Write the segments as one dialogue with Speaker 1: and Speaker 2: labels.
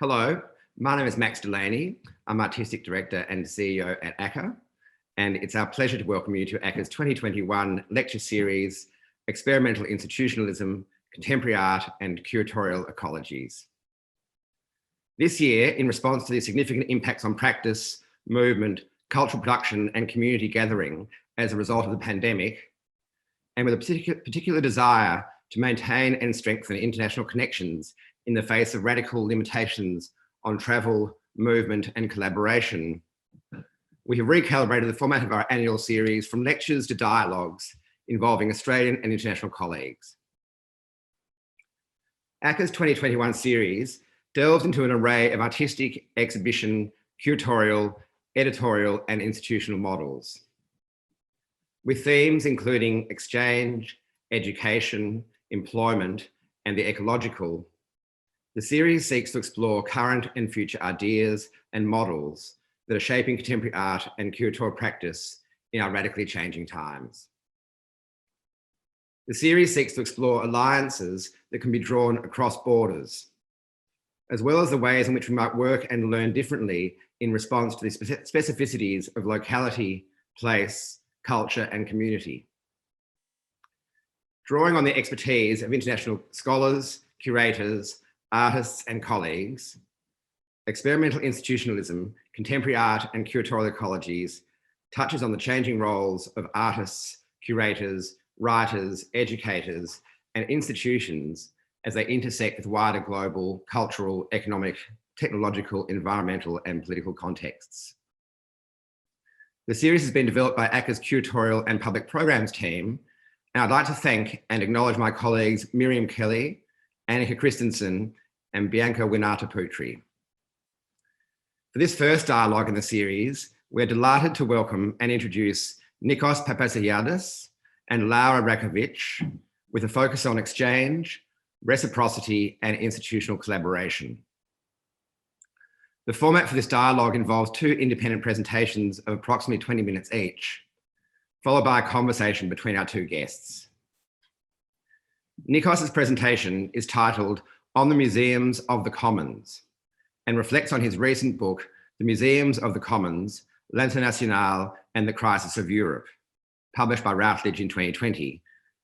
Speaker 1: Hello, my name is Max Delaney. I'm Artistic Director and CEO at ACCA, and it's our pleasure to welcome you to ACCA's 2021 lecture series, Experimental Institutionalism, Contemporary Art and Curatorial Ecologies. This year, in response to the significant impacts on practice, movement, cultural production and community gathering as a result of the pandemic, and with a particular desire to maintain and strengthen international connections in the face of radical limitations on travel, movement and collaboration, we have recalibrated the format of our annual series from lectures to dialogues involving Australian and international colleagues. ACCA's 2021 series delves into an array of artistic, exhibition, curatorial, editorial and institutional models, with themes including exchange, education, employment and the ecological. The series seeks to explore current and future ideas and models that are shaping contemporary art and curatorial practice in our radically changing times. The series seeks to explore alliances that can be drawn across borders, as well as the ways in which we might work and learn differently in response to the specificities of locality, place, culture and community. Drawing on the expertise of international scholars, curators, artists and colleagues, Experimental Institutionalism, Contemporary Art and Curatorial Ecologies touches on the changing roles of artists, curators, writers, educators and institutions as they intersect with wider global, cultural, economic, technological, environmental and political contexts. The series has been developed by ACCA's curatorial and public programs team, and I'd like to thank and acknowledge my colleagues Miriam Kelly, Annika Christensen and Bianca Winata-Putri. For this first dialogue in the series, we're delighted to welcome and introduce Nikos Papasiadis and Laura Rakovic with a focus on exchange, reciprocity and institutional collaboration. The format for this dialogue involves two independent presentations of approximately 20 minutes each, followed by a conversation between our two guests. Nikos's presentation is titled On the Museums of the Commons and reflects on his recent book, The Museums of the Commons, L'Internationale and the Crisis of Europe, published by Routledge in 2020,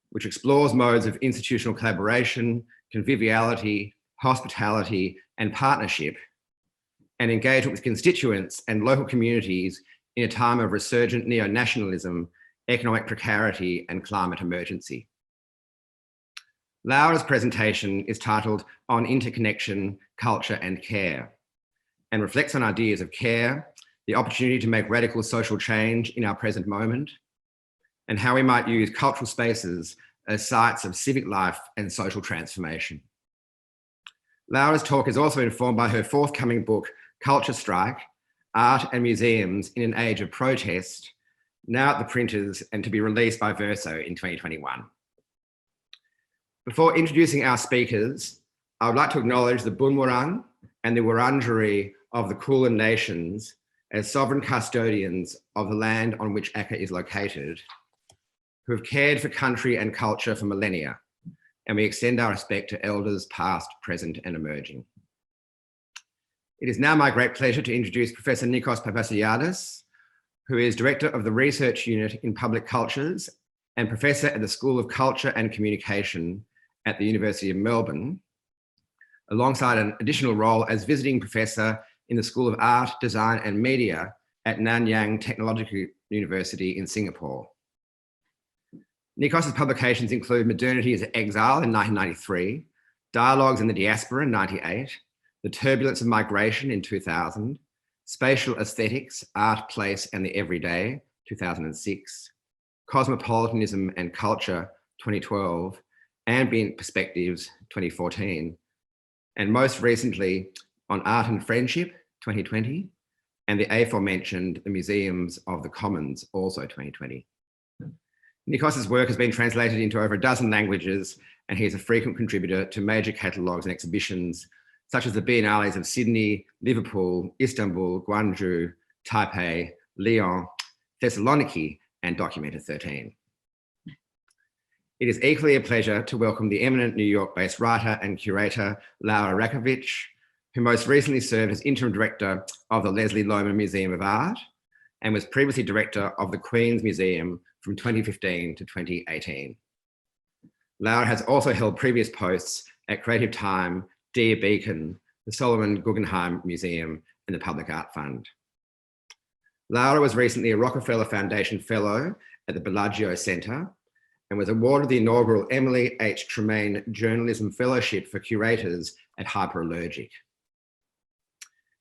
Speaker 1: which explores modes of institutional collaboration, conviviality, hospitality and partnership, and engagement with constituents and local communities in a time of resurgent neo-nationalism, economic precarity and climate emergency. Laura's presentation is titled On Interconnection, Culture and Care, and reflects on ideas of care, the opportunity to make radical social change in our present moment, and how we might use cultural spaces as sites of civic life and social transformation. Laura's talk is also informed by her forthcoming book, Culture Strike, Art and Museums in an Age of Protest, now at the printers and to be released by Verso in 2021. Before introducing our speakers, I would like to acknowledge the Bunwurrung and the Wurundjeri of the Kulin Nations as sovereign custodians of the land on which ACCA is located, who have cared for country and culture for millennia, and we extend our respect to elders past, present and emerging. It is now my great pleasure to introduce Professor Nikos Papasiadis, who is Director of the Research Unit in Public Cultures and Professor at the School of Culture and Communication at the University of Melbourne, alongside an additional role as visiting professor in the School of Art, Design and Media at Nanyang Technological University in Singapore. Nikos's publications include Modernity as Exile in 1993, Dialogues in the Diaspora in 1998, The Turbulence of Migration in 2000, Spatial Aesthetics, Art, Place and the Everyday, 2006, Cosmopolitanism and Culture, 2012, Ambient Perspectives, 2014, and most recently on Art and Friendship, 2020, and the aforementioned The Museums of the Commons, also 2020. Nikos's work has been translated into over a dozen languages, and he is a frequent contributor to major catalogues and exhibitions, such as the Biennales of Sydney, Liverpool, Istanbul, Gwangju, Taipei, Lyon, Thessaloniki, and Documenta 13. It is equally a pleasure to welcome the eminent New York-based writer and curator, Laura Rakovic, who most recently served as interim director of the Leslie Lohman Museum of Art and was previously director of the Queen's Museum from 2015 to 2018. Laura has also held previous posts at Creative Time, Dear Beacon, the Solomon Guggenheim Museum, and the Public Art Fund. Laura was recently a Rockefeller Foundation Fellow at the Bellagio Centre and was awarded the inaugural Emily H. Tremaine Journalism Fellowship for Curators at Hyperallergic.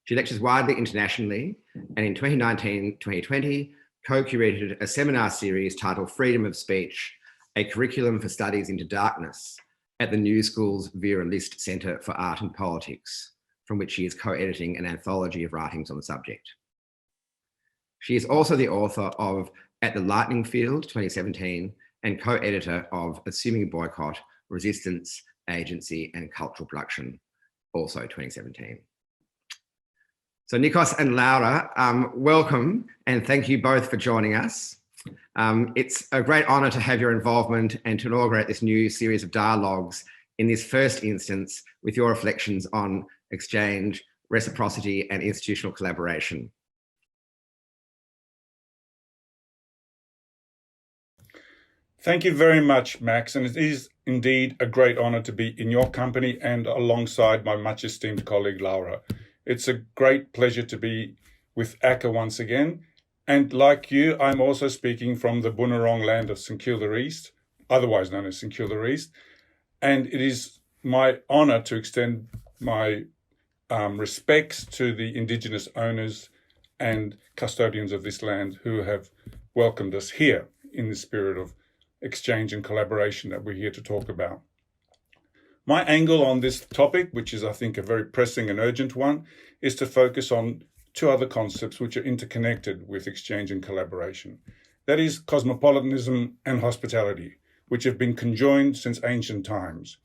Speaker 1: She lectures widely internationally and in 2019-2020 co-curated a seminar series titled Freedom of Speech, a curriculum for studies into darkness at the New School's Vera List Centre for Art and Politics, from which she is co-editing an anthology of writings on the subject. She is also the author of At the Lightning Field 2017 and co-editor of Assuming Boycott, Resistance, Agency and Cultural Production, also 2017. So Nikos and Laura, welcome and thank you both for joining us. It's a great honour to have your involvement and to inaugurate this new series of dialogues in this first instance with your reflections on exchange, reciprocity and institutional collaboration.
Speaker 2: Thank you very much, Max, and it is indeed a great honour to be in your company and alongside my much esteemed colleague Laura. It's a great pleasure to be with ACCA once again, and like you, I'm also speaking from the Boonwurrung land of St Kilda East, otherwise known as St Kilda East, and it is my honour to extend my respects to the Indigenous owners and custodians of this land who have welcomed us here in the spirit of exchange and collaboration that we're here to talk about. My angle on this topic, which is I think a very pressing and urgent one, is to focus on two other concepts which are interconnected with exchange and collaboration. That is cosmopolitanism and hospitality, which have been conjoined since ancient times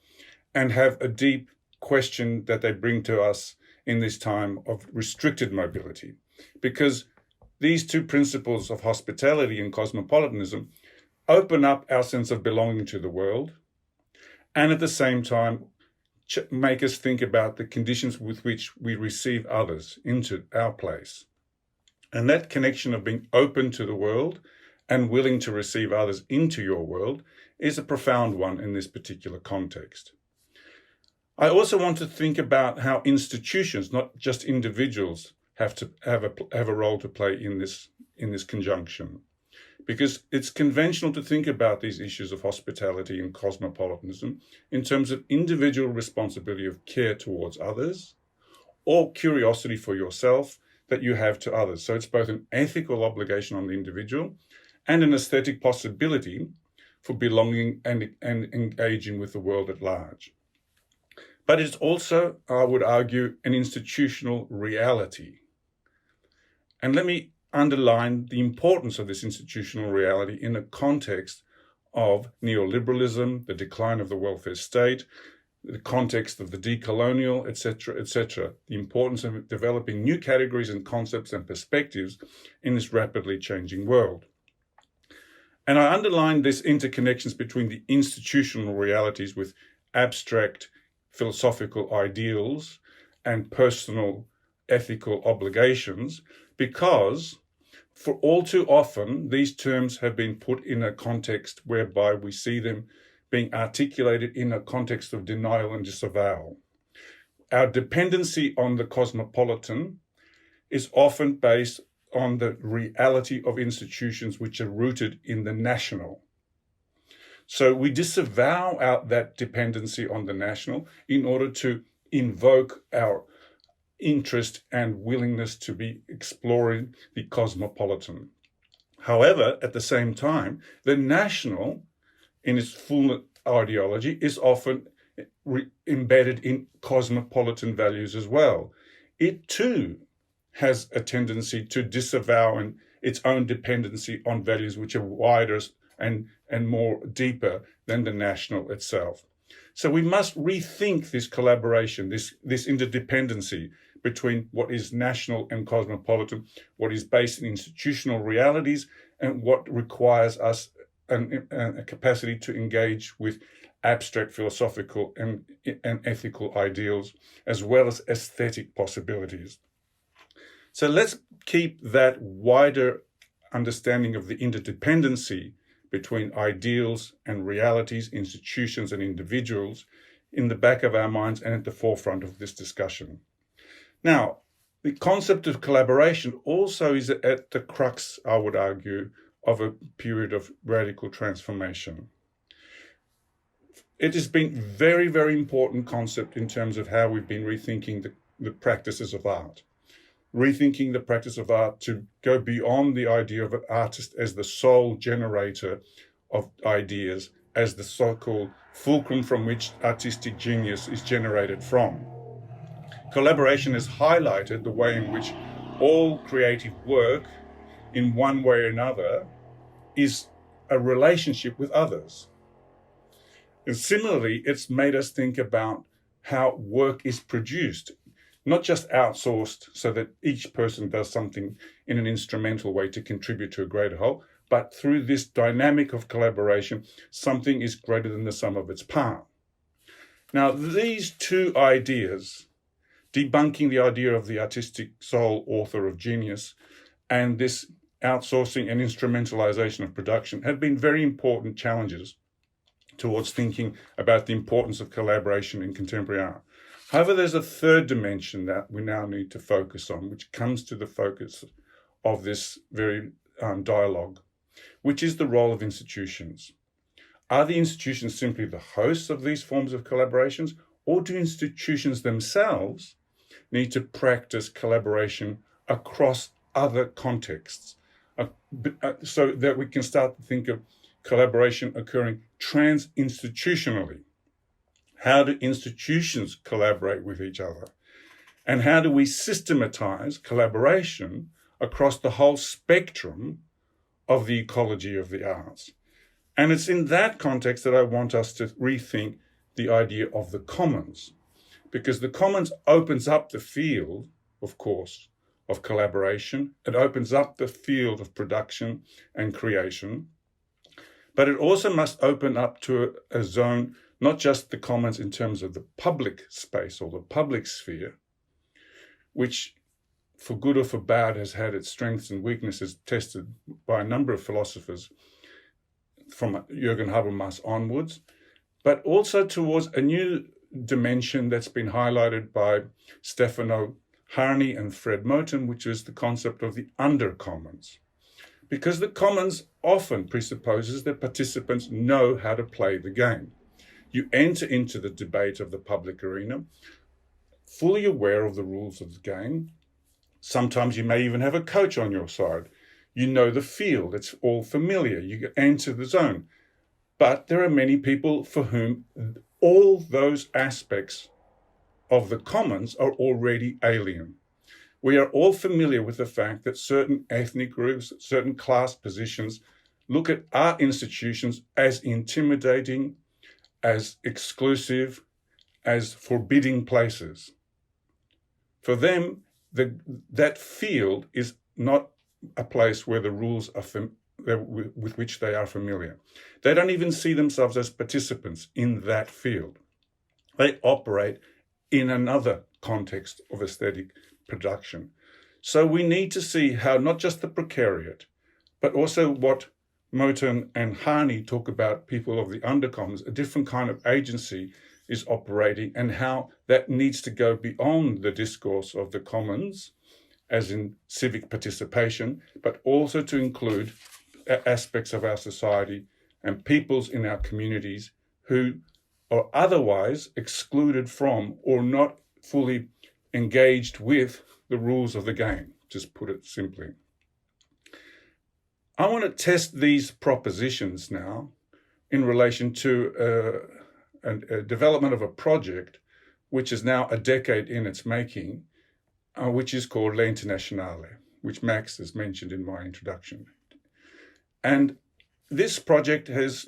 Speaker 2: and have a deep question that they bring to us in this time of restricted mobility. Because these two principles of hospitality and cosmopolitanism open up our sense of belonging to the world, and at the same time make us think about the conditions with which we receive others into our place. And that connection of being open to the world and willing to receive others into your world is a profound one in this particular context. I also want to think about how institutions, not just individuals, have a role to play in this conjunction. Because it's conventional to think about these issues of hospitality and cosmopolitanism in terms of individual responsibility of care towards others or curiosity for yourself that you have to others. So it's both an ethical obligation on the individual and an aesthetic possibility for belonging and engaging with the world at large. But it's also, I would argue, an institutional reality. And let me underline the importance of this institutional reality in the context of neoliberalism, the decline of the welfare state, the context of the decolonial, etc., etc., the importance of developing new categories and concepts and perspectives in this rapidly changing world. And I underline these interconnections between the institutional realities with abstract philosophical ideals and personal ethical obligations because for all too often, these terms have been put in a context whereby we see them being articulated in a context of denial and disavowal. Our dependency on the cosmopolitan is often based on the reality of institutions which are rooted in the national. So we disavow that dependency on the national in order to invoke our interest and willingness to be exploring the cosmopolitan. However, at the same time, the national, in its full ideology, is often embedded in cosmopolitan values as well. It too has a tendency to disavow its own dependency on values which are wider and more deeper than the national itself. So we must rethink this collaboration, this interdependency between what is national and cosmopolitan, what is based in institutional realities, and what requires us a capacity to engage with abstract philosophical and ethical ideals, as well as aesthetic possibilities. So let's keep that wider understanding of the interdependency between ideals and realities, institutions and individuals in the back of our minds and at the forefront of this discussion. Now, the concept of collaboration also is at the crux, I would argue, of a period of radical transformation. It has been very, very important concept in terms of how we've been rethinking the practices of art. Rethinking the practice of art to go beyond the idea of an artist as the sole generator of ideas, as the so-called fulcrum from which artistic genius is generated from. Collaboration has highlighted the way in which all creative work, in one way or another, is a relationship with others. And similarly, it's made us think about how work is produced, not just outsourced so that each person does something in an instrumental way to contribute to a greater whole, but through this dynamic of collaboration, something is greater than the sum of its parts. Now, these two ideas, debunking the idea of the artistic sole author of genius and this outsourcing and instrumentalization of production, have been very important challenges towards thinking about the importance of collaboration in contemporary art. However, there's a third dimension that we now need to focus on, which comes to the focus of this very dialogue, which is the role of institutions. Are the institutions simply the hosts of these forms of collaborations, or do institutions themselves need to practice collaboration across other contexts, so that we can start to think of collaboration occurring trans-institutionally? How do institutions collaborate with each other? And how do we systematize collaboration across the whole spectrum of the ecology of the arts? And it's in that context that I want us to rethink the idea of the commons, because the commons opens up the field, of course, of collaboration. It opens up the field of production and creation, but it also must open up to a zone, not just the commons in terms of the public space or the public sphere, which for good or for bad has had its strengths and weaknesses tested by a number of philosophers from Jürgen Habermas onwards, but also towards a new dimension that's been highlighted by Stefano Harney and Fred Moten, which is the concept of the undercommons. Because the commons often presupposes that participants know how to play the game. You enter into the debate of the public arena fully aware of the rules of the game. Sometimes you may even have a coach on your side. You know the field, it's all familiar. You enter the zone. But there are many people for whom all those aspects of the commons are already alien. We are all familiar with the fact that certain ethnic groups, certain class positions look at our institutions as intimidating, as exclusive, as forbidding places. For them, that field is not a place where the rules are with which they are familiar. They don't even see themselves as participants in that field. They operate in another context of aesthetic production. So we need to see how not just the precariat, but also what Moten and Harney talk about, people of the undercommons, a different kind of agency is operating, and how that needs to go beyond the discourse of the commons, as in civic participation, but also to include aspects of our society and peoples in our communities who are otherwise excluded from or not fully engaged with the rules of the game, just put it simply. I want to test these propositions now in relation to a development of a project which is now a decade in its making, which is called L'Internazionale, which Max has mentioned in my introduction. And this project has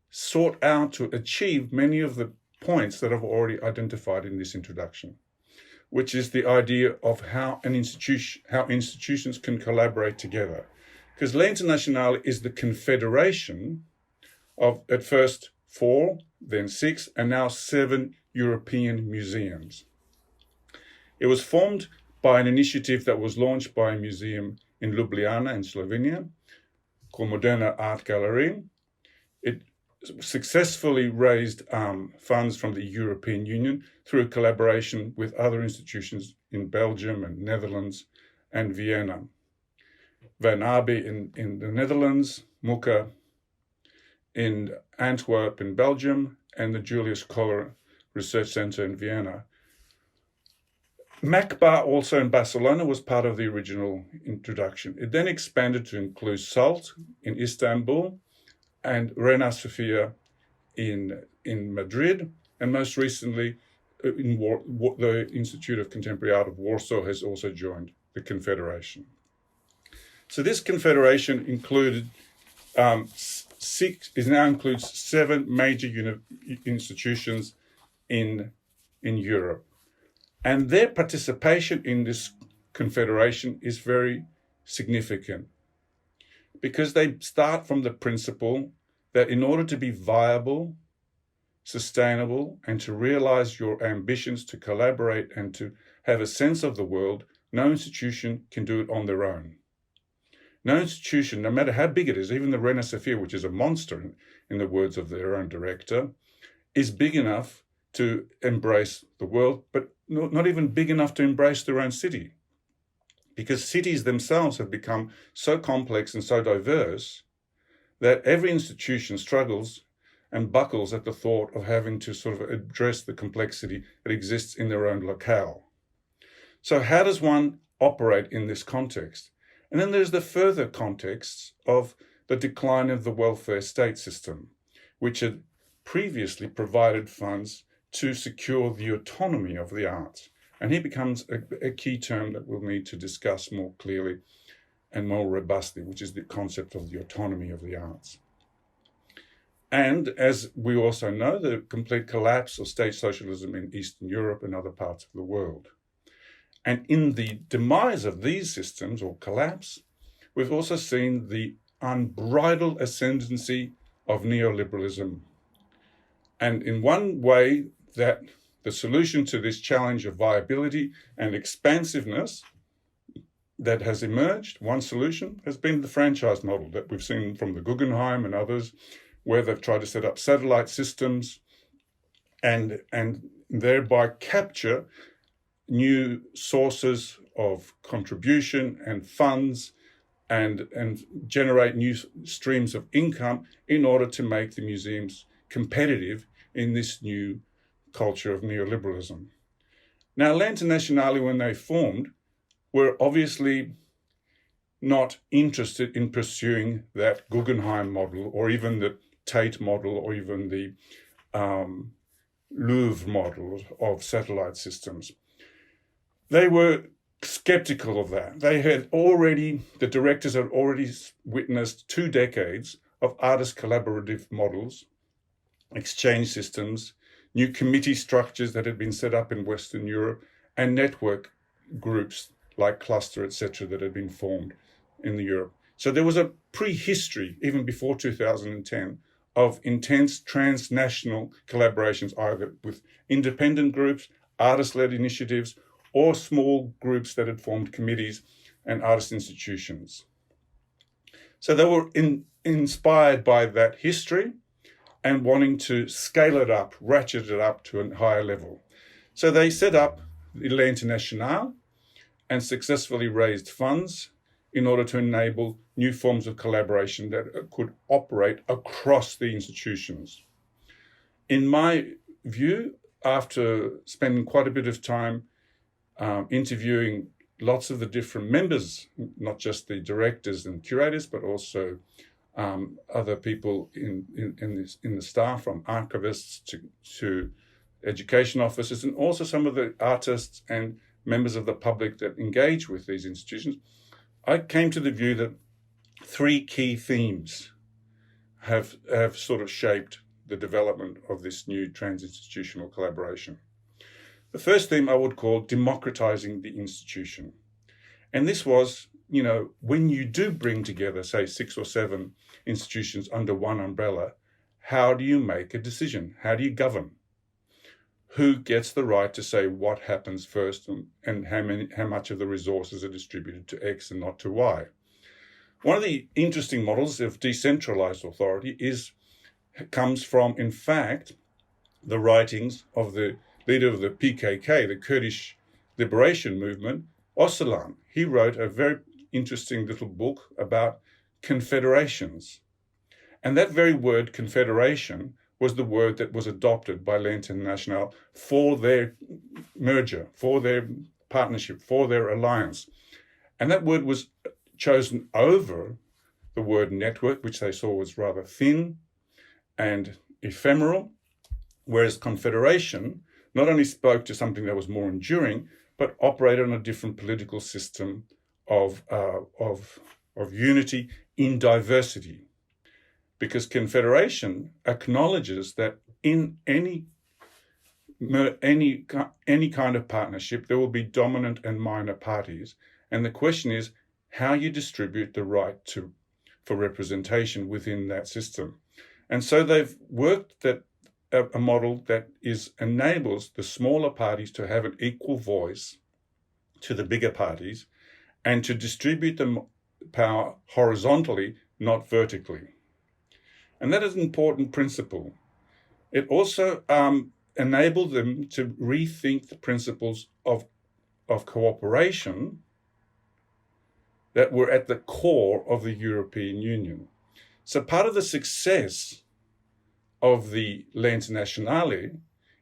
Speaker 2: sought out to achieve many of the points that I've already identified in this introduction, which is the idea of how institutions can collaborate together. Because L'Internazionale is the confederation of, at first, 4, then 6, and now 7 European museums. It was formed by an initiative that was launched by a museum in Ljubljana in Slovenia called Moderna Art Gallery. It successfully raised funds from the European Union through a collaboration with other institutions in Belgium and Netherlands and Vienna. Van Abe in the Netherlands, Muka in Antwerp in Belgium, and the Julius Koller Research Center in Vienna. MACBA, also in Barcelona, was part of the original introduction. It then expanded to include SALT in Istanbul and Reina Sofia in Madrid, and most recently, the Institute of Contemporary Art of Warsaw has also joined the Confederation. So this confederation included now includes 7 major institutions in Europe. And their participation in this confederation is very significant because they start from the principle that in order to be viable, sustainable, and to realize your ambitions to collaborate and to have a sense of the world, no institution can do it on their own. No institution, no matter how big it is, even the Reina Sofia, which is a monster in the words of their own director, is big enough to embrace the world, but not even big enough to embrace their own city. Because cities themselves have become so complex and so diverse that every institution struggles and buckles at the thought of having to sort of address the complexity that exists in their own locale. So how does one operate in this context? And then there's the further contexts of the decline of the welfare state system, which had previously provided funds to secure the autonomy of the arts. And here becomes a key term that we'll need to discuss more clearly and more robustly, which is the concept of the autonomy of the arts. And as we also know, the complete collapse of state socialism in Eastern Europe and other parts of the world. And in the demise of these systems, or collapse, we've also seen the unbridled ascendancy of neoliberalism. And in one way, that the solution to this challenge of viability and expansiveness that has emerged, one solution has been the franchise model that we've seen from the Guggenheim and others, where they've tried to set up satellite systems and thereby capture new sources of contribution and funds and generate new streams of income in order to make the museums competitive in this new culture of neoliberalism. Now, L'Internazionale, when they formed, were obviously not interested in pursuing that Guggenheim model or even the Tate model or even the Louvre model of satellite systems. They were skeptical of that. The directors had already witnessed 2 decades of artist collaborative models, exchange systems, new committee structures that had been set up in Western Europe, and network groups like Cluster, etc., that had been formed in Europe. So there was a prehistory, even before 2010, of intense transnational collaborations, either with independent groups, artist-led initiatives, or small groups that had formed committees and artist institutions. So they were inspired by that history and wanting to scale it up, ratchet it up to a higher level. So they set up L'Internazionale and successfully raised funds in order to enable new forms of collaboration that could operate across the institutions. In my view, after spending quite a bit of time interviewing lots of the different members, not just the directors and curators, but also other people in the staff, from archivists to education officers, and also some of the artists and members of the public that engage with these institutions, I came to the view that 3 key themes have sort of shaped the development of this new trans-institutional collaboration. The first theme I would call democratizing the institution. And this was, when you do bring together, say, 6 or 7 institutions under one umbrella, how do you make a decision? How do you govern? Who gets the right to say what happens first, and how much of the resources are distributed to X and not to Y? One of the interesting models of decentralized authority comes from, in fact, the writings of the leader of the PKK, the Kurdish liberation movement, Öcalan. He wrote a very interesting little book about confederations. And that very word, confederation, was the word that was adopted by l'Internationale for their merger, for their partnership, for their alliance. And that word was chosen over the word network, which they saw was rather thin and ephemeral, whereas confederation not only spoke to something that was more enduring, but operated on a different political system of unity in diversity. Because confederation acknowledges that in any kind of partnership, there will be dominant and minor parties. And the question is how you distribute the right for representation within that system. And so they've worked that a model that enables the smaller parties to have an equal voice to the bigger parties and to distribute the power horizontally, not vertically. And that is an important principle. It also enabled them to rethink the principles of cooperation that were at the core of the European Union. So part of the success of the l'Internationale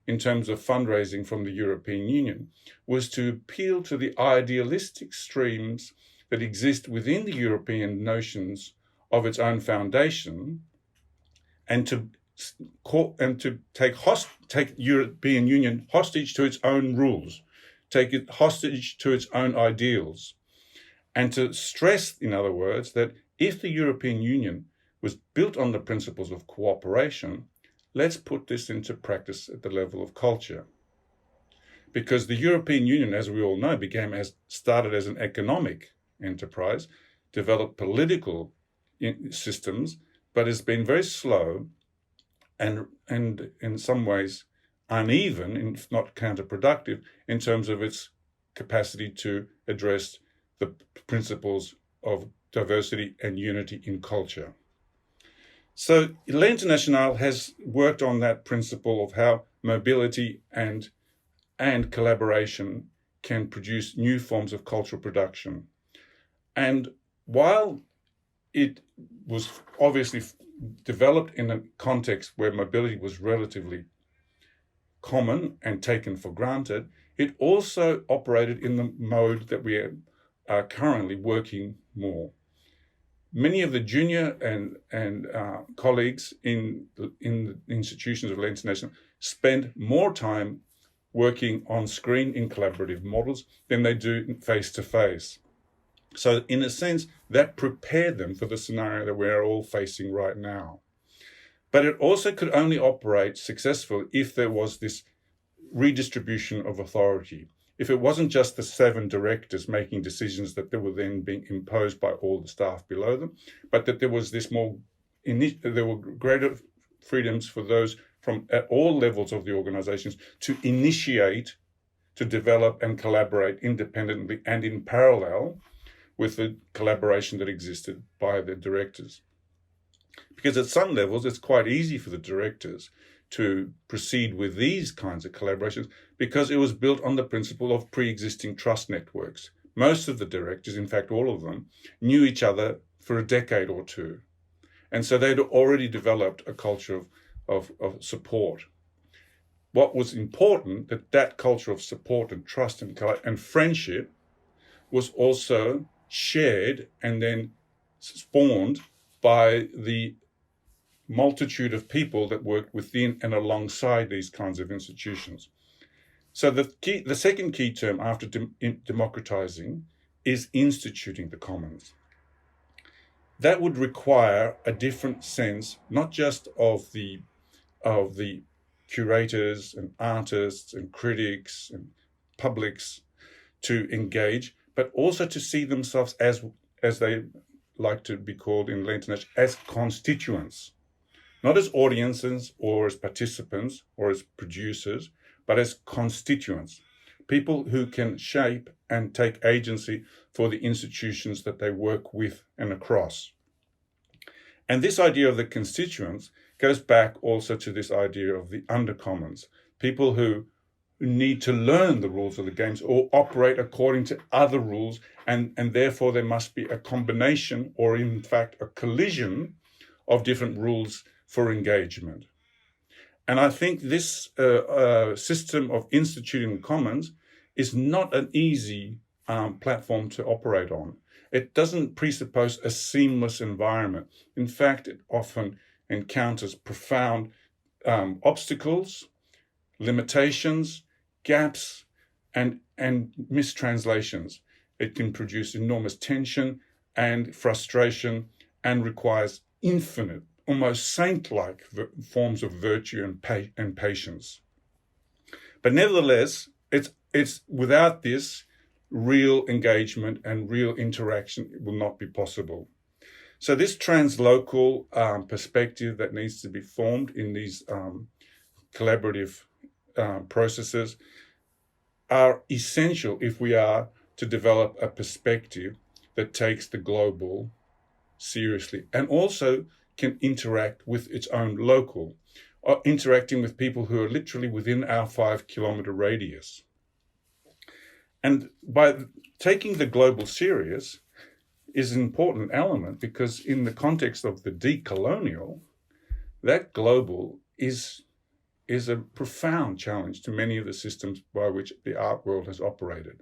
Speaker 2: in terms of fundraising from the European Union was to appeal to the idealistic streams that exist within the European notions of its own foundation, and to take European Union hostage to its own rules, take it hostage to its own ideals, and to stress, in other words, that if the European Union was built on the principles of cooperation, let's put this into practice at the level of culture. Because the European Union, as we all know, started as an economic enterprise, developed political systems, but has been very slow and in some ways uneven, if not counterproductive, in terms of its capacity to address the principles of diversity and unity in culture. So l'Internationale has worked on that principle of how mobility and collaboration can produce new forms of cultural production. And while it was obviously developed in a context where mobility was relatively common and taken for granted, it also operated in the mode that we are currently working more. Many of the junior and colleagues in the institutions of l'Internationale spend more time working on screen in collaborative models than they do face-to-face. So in a sense, that prepared them for the scenario that we're all facing right now. But it also could only operate successfully if there was this redistribution of authority. If it wasn't just the 7 directors making decisions that they were then being imposed by all the staff below them, but that there was there were greater freedoms for those from at all levels of the organizations to initiate, to develop and collaborate independently and in parallel with the collaboration that existed by the directors. Because at some levels, it's quite easy for the directors to proceed with these kinds of collaborations because it was built on the principle of pre-existing trust networks. Most of the directors, in fact, all of them, knew each other for a decade or two. And so they'd already developed a culture of support. What was important, that culture of support and trust and friendship was also shared and then spawned by the multitude of people that worked within and alongside these kinds of institutions. So the second key term after democratizing is instituting the commons. That would require a different sense, not just of the curators and artists and critics and publics to engage, but also to see themselves as they like to be called in l'Internationale, as constituents. not as audiences or as participants or as producers, but as constituents, people who can shape and take agency for the institutions that they work with and across. And this idea of the constituents goes back also to this idea of the undercommons, people who need to learn the rules of the games or operate according to other rules, and therefore there must be a combination, or in fact a collision, of different rules for engagement. And I think this system of instituting commons is not an easy platform to operate on. It doesn't presuppose a seamless environment. In fact, it often encounters profound obstacles, limitations, gaps, and mistranslations. It can produce enormous tension and frustration and requires infinite, almost saint-like forms of virtue and patience. But nevertheless, it's without this, real engagement and real interaction will not be possible. So this translocal perspective that needs to be formed in these collaborative processes are essential if we are to develop a perspective that takes the global seriously and also can interact with its own local, or interacting with people who are literally within our 5-kilometer radius. And by taking the global serious is an important element, because in the context of the decolonial, that global is a profound challenge to many of the systems by which the art world has operated.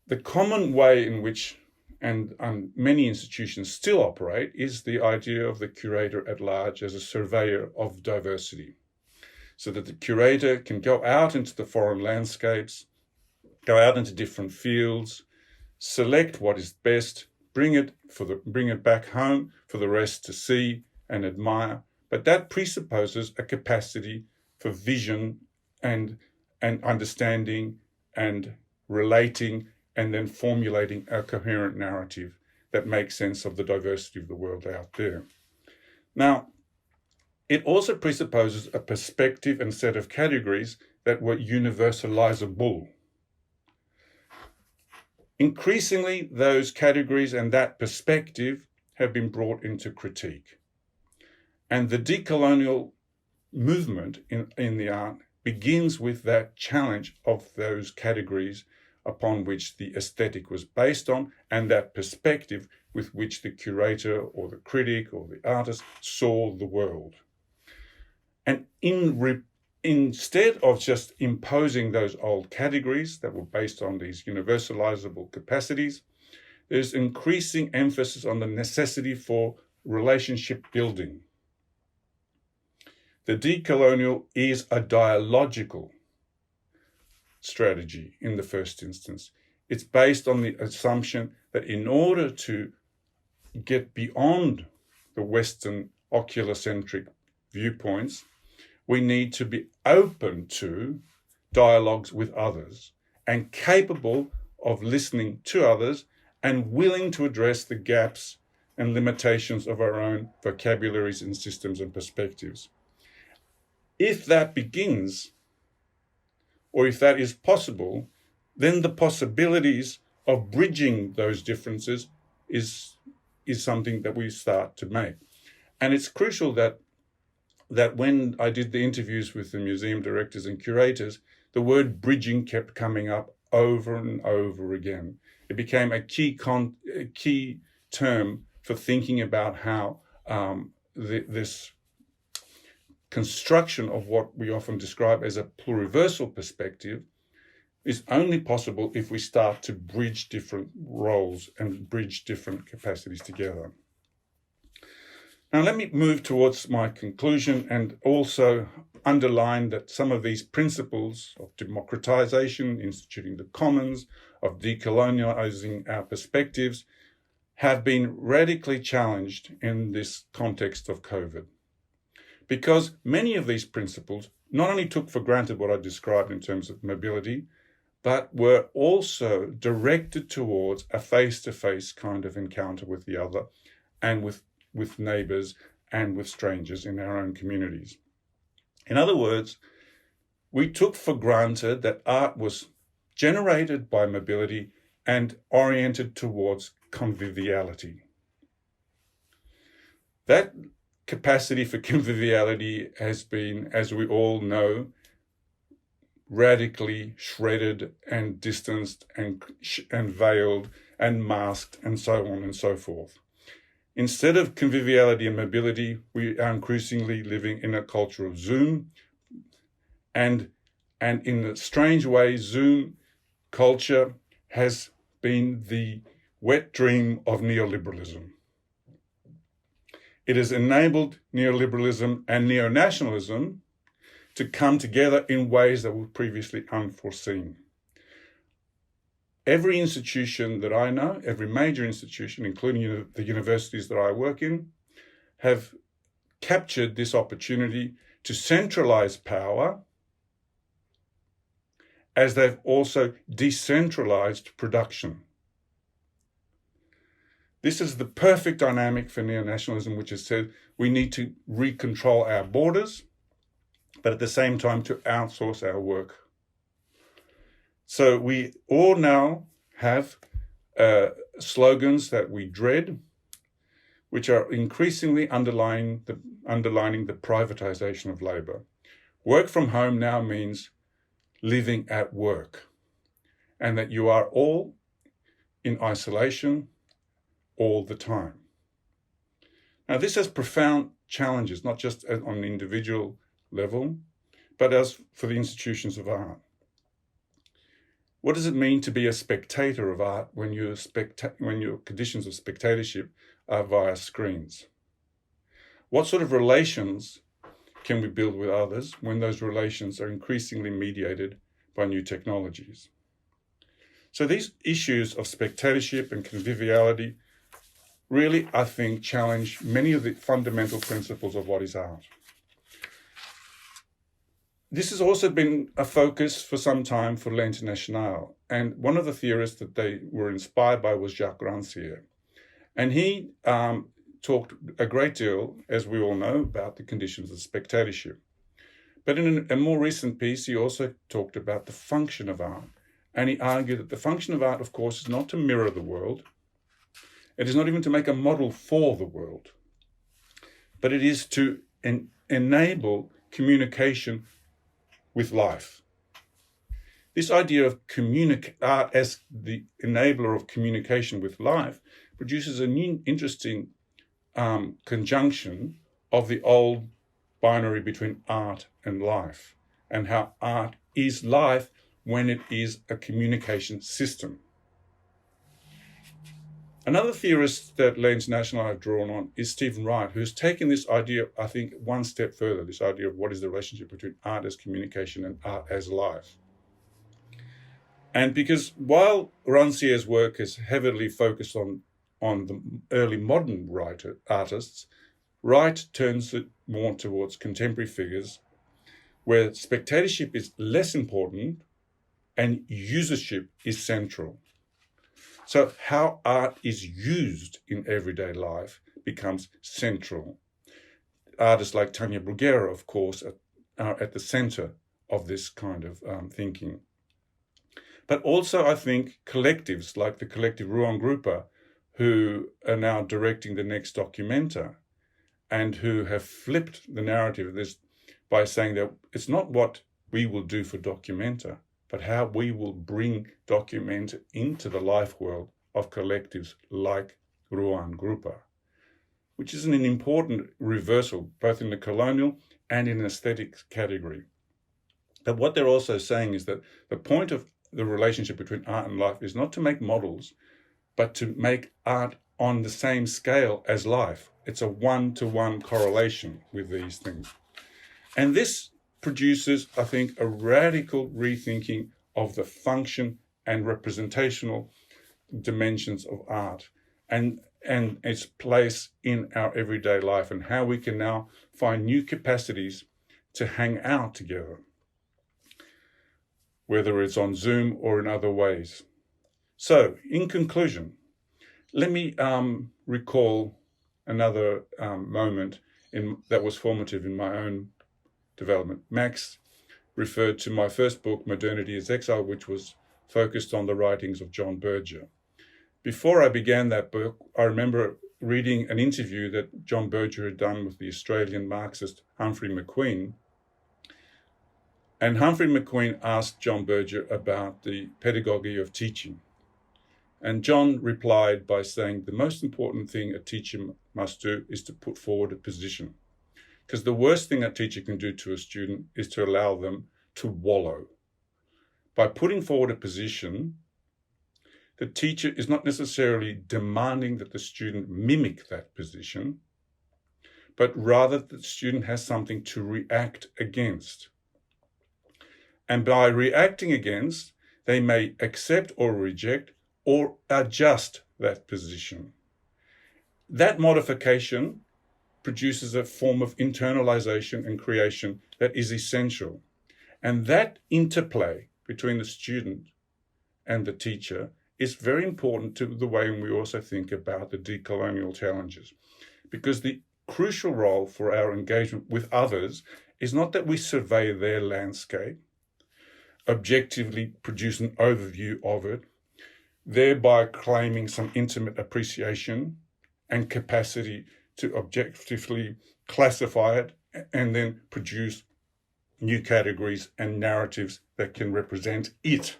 Speaker 2: The common way in which and many institutions still operate is the idea of the curator at large as a surveyor of diversity, so that the curator can go out into the foreign landscapes, go out into different fields, select what is best, bring it back home for the rest to see and admire. But that presupposes a capacity for vision and understanding and relating, and then formulating a coherent narrative that makes sense of the diversity of the world out there. Now, it also presupposes a perspective and set of categories that were universalizable. Increasingly, those categories and that perspective have been brought into critique. And the decolonial movement in the art begins with that challenge of those categories upon which the aesthetic was based on, and that perspective with which the curator or the critic or the artist saw the world. And instead of just imposing those old categories that were based on these universalizable capacities, there's increasing emphasis on the necessity for relationship building. The decolonial is a dialogical strategy in the first instance. It's based on the assumption that in order to get beyond the Western oculocentric viewpoints, we need to be open to dialogues with others and capable of listening to others and willing to address the gaps and limitations of our own vocabularies and systems and perspectives. If that begins, or if that is possible, then the possibilities of bridging those differences is something that we start to make. And it's crucial that when I did the interviews with the museum directors and curators, the word bridging kept coming up over and over again. It became a key term for thinking about how this construction of what we often describe as a pluriversal perspective is only possible if we start to bridge different roles and bridge different capacities together. Now let me move towards my conclusion and also underline that some of these principles of democratization, instituting the commons, of decolonializing our perspectives, have been radically challenged in this context of COVID. Because many of these principles not only took for granted what I described in terms of mobility, but were also directed towards a face-to-face kind of encounter with the other and with neighbors and with strangers in our own communities. In other words, we took for granted that art was generated by mobility and oriented towards conviviality. That capacity for conviviality has been, as we all know, radically shredded and distanced and veiled and masked and so on and so forth. Instead of conviviality and mobility, we are increasingly living in a culture of Zoom, and in a strange way, Zoom culture has been the wet dream of neoliberalism. It has enabled neoliberalism and neo-nationalism to come together in ways that were previously unforeseen. Every institution that I know, every major institution, including the universities that I work in, have captured this opportunity to centralize power, as they've also decentralized production. This is the perfect dynamic for neo-nationalism, which has said we need to recontrol our borders, but at the same time to outsource our work. So we all now have slogans that we dread, which are increasingly underlining the privatization of labor. Work from home now means living at work, and that you are all in isolation all the time. Now, this has profound challenges, not just on an individual level, but as for the institutions of art. What does it mean to be a spectator of art when your conditions of spectatorship are via screens? What sort of relations can we build with others when those relations are increasingly mediated by new technologies? So these issues of spectatorship and conviviality really, I think, challenge many of the fundamental principles of what is art. This has also been a focus for some time for L'Internationale. And one of the theorists that they were inspired by was Jacques Rancière. And he talked a great deal, as we all know, about the conditions of spectatorship. But in a more recent piece, he also talked about the function of art. And he argued that the function of art, of course, is not to mirror the world. It is not even to make a model for the world. But it is to enable communication with life. This idea of art as the enabler of communication with life produces an interesting conjunction of the old binary between art and life, and how art is life when it is a communication system. Another theorist that L'Internationale have drawn on is Stephen Wright, who's taken this idea, I think, one step further, this idea of what is the relationship between art as communication and art as life. And because while Rancière's work is heavily focused on the early modern artists, Wright turns it more towards contemporary figures, where spectatorship is less important and usership is central. So how art is used in everyday life becomes central. Artists like Tania Bruguera, of course, are at the center of this kind of thinking. But also, I think, collectives like the collective Ruangrupa, who are now directing the next Documenta, and who have flipped the narrative of this by saying that it's not what we will do for Documenta, but how we will bring Documenta into the life world of collectives like Ruangrupa, which is an important reversal, both in the colonial and in aesthetics category. But what they're also saying is that the point of the relationship between art and life is not to make models, but to make art on the same scale as life. It's a one-to-one correlation with these things. And this produces, I think, a radical rethinking of the function and representational dimensions of art and its place in our everyday life, and how we can now find new capacities to hang out together, whether it's on Zoom or in other ways. So, in conclusion, let me recall another moment that was formative in my own development. Max referred to my first book, Modernity is Exile, which was focused on the writings of John Berger. Before I began that book, I remember reading an interview that John Berger had done with the Australian Marxist Humphrey McQueen. And Humphrey McQueen asked John Berger about the pedagogy of teaching. And John replied by saying, the most important thing a teacher must do is to put forward a position. Because the worst thing a teacher can do to a student is to allow them to wallow. By putting forward a position, the teacher is not necessarily demanding that the student mimic that position, but rather that the student has something to react against. And by reacting against, they may accept or reject or adjust that position. That modification produces a form of internalization and creation that is essential. And that interplay between the student and the teacher is very important to the way we also think about the decolonial challenges. Because the crucial role for our engagement with others is not that we survey their landscape, objectively produce an overview of it, thereby claiming some intimate appreciation and capacity to objectively classify it and then produce new categories and narratives that can represent it.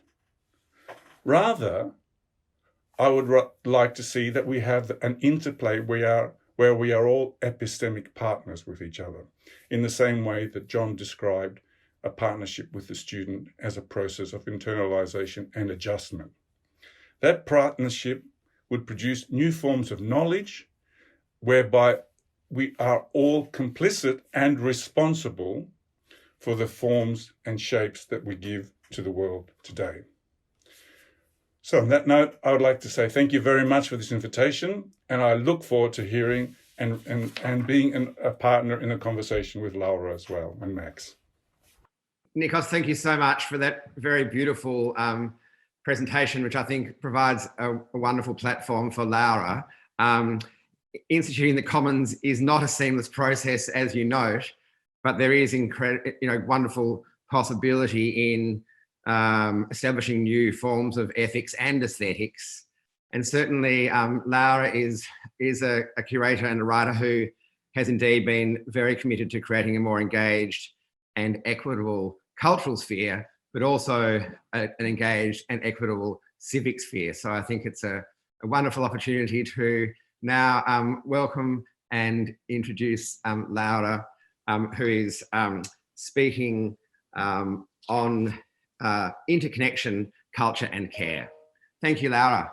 Speaker 2: Rather, I would like to see that we have an interplay where we are all epistemic partners with each other, in the same way that John described a partnership with the student as a process of internalization and adjustment. That partnership would produce new forms of knowledge whereby we are all complicit and responsible for the forms and shapes that we give to the world today. So on that note, I would like to say thank you very much for this invitation, and I look forward to hearing and being a partner in a conversation with Laura as well, and Max.
Speaker 1: Nikos, thank you so much for that very beautiful presentation, which I think provides a wonderful platform for Laura. Instituting the Commons is not a seamless process, as you note, but there is wonderful possibility in establishing new forms of ethics and aesthetics. And certainly Laura is a curator and a writer who has indeed been very committed to creating a more engaged and equitable cultural sphere, but also an engaged and equitable civic sphere. So I think it's a wonderful opportunity to now welcome and introduce Laura, who is speaking on interconnection, culture and care. Thank you, Laura.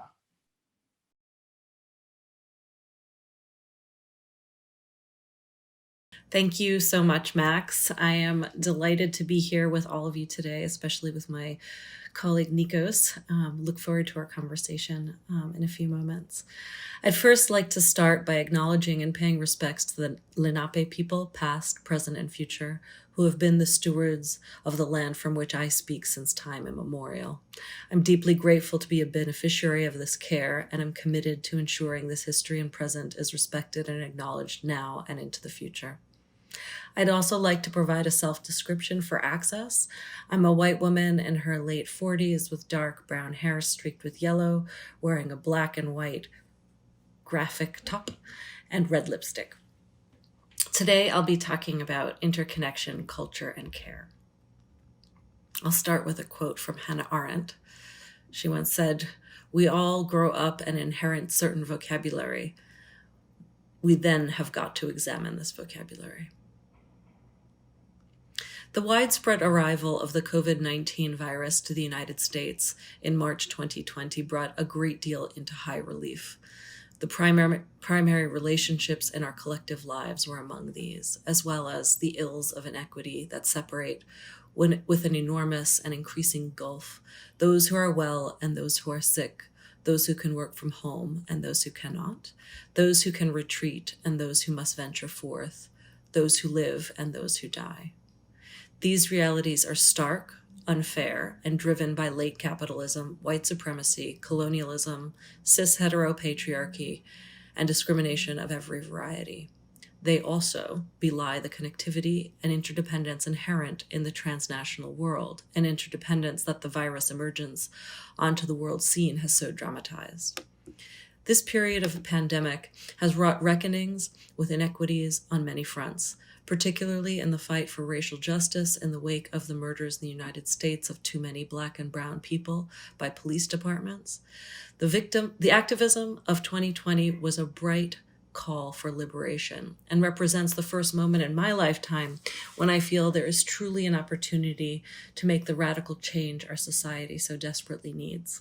Speaker 3: Thank you so much, Max. I am delighted to be here with all of you today, especially with my colleague Nikos. Look forward to our conversation in a few moments. I'd first like to start by acknowledging and paying respects to the Lenape people, past, present, and future, who have been the stewards of the land from which I speak since time immemorial. I'm deeply grateful to be a beneficiary of this care, and I'm committed to ensuring this history and present is respected and acknowledged now and into the future. I'd also like to provide a self-description for access. I'm a white woman in her late 40s with dark brown hair streaked with yellow, wearing a black and white graphic top and red lipstick. Today, I'll be talking about interconnection, culture, and care. I'll start with a quote from Hannah Arendt. She once said, "We all grow up and inherit certain vocabulary. We then have got to examine this vocabulary." The widespread arrival of the COVID-19 virus to the United States in March 2020 brought a great deal into high relief. The primary relationships in our collective lives were among these, as well as the ills of inequity that separate, with an enormous and increasing gulf, those who are well and those who are sick, those who can work from home and those who cannot, those who can retreat and those who must venture forth, those who live and those who die. These realities are stark, unfair, and driven by late capitalism, white supremacy, colonialism, cis-heteropatriarchy, and discrimination of every variety. they also belie the connectivity and interdependence inherent in the transnational world, an interdependence that the virus emergence onto the world scene has so dramatized. This period of the pandemic has wrought reckonings with inequities on many fronts, particularly in the fight for racial justice in the wake of the murders in the United States of too many Black and brown people by police departments. The activism of 2020 was a bright call for liberation and represents the first moment in my lifetime when I feel there is truly an opportunity to make the radical change our society so desperately needs.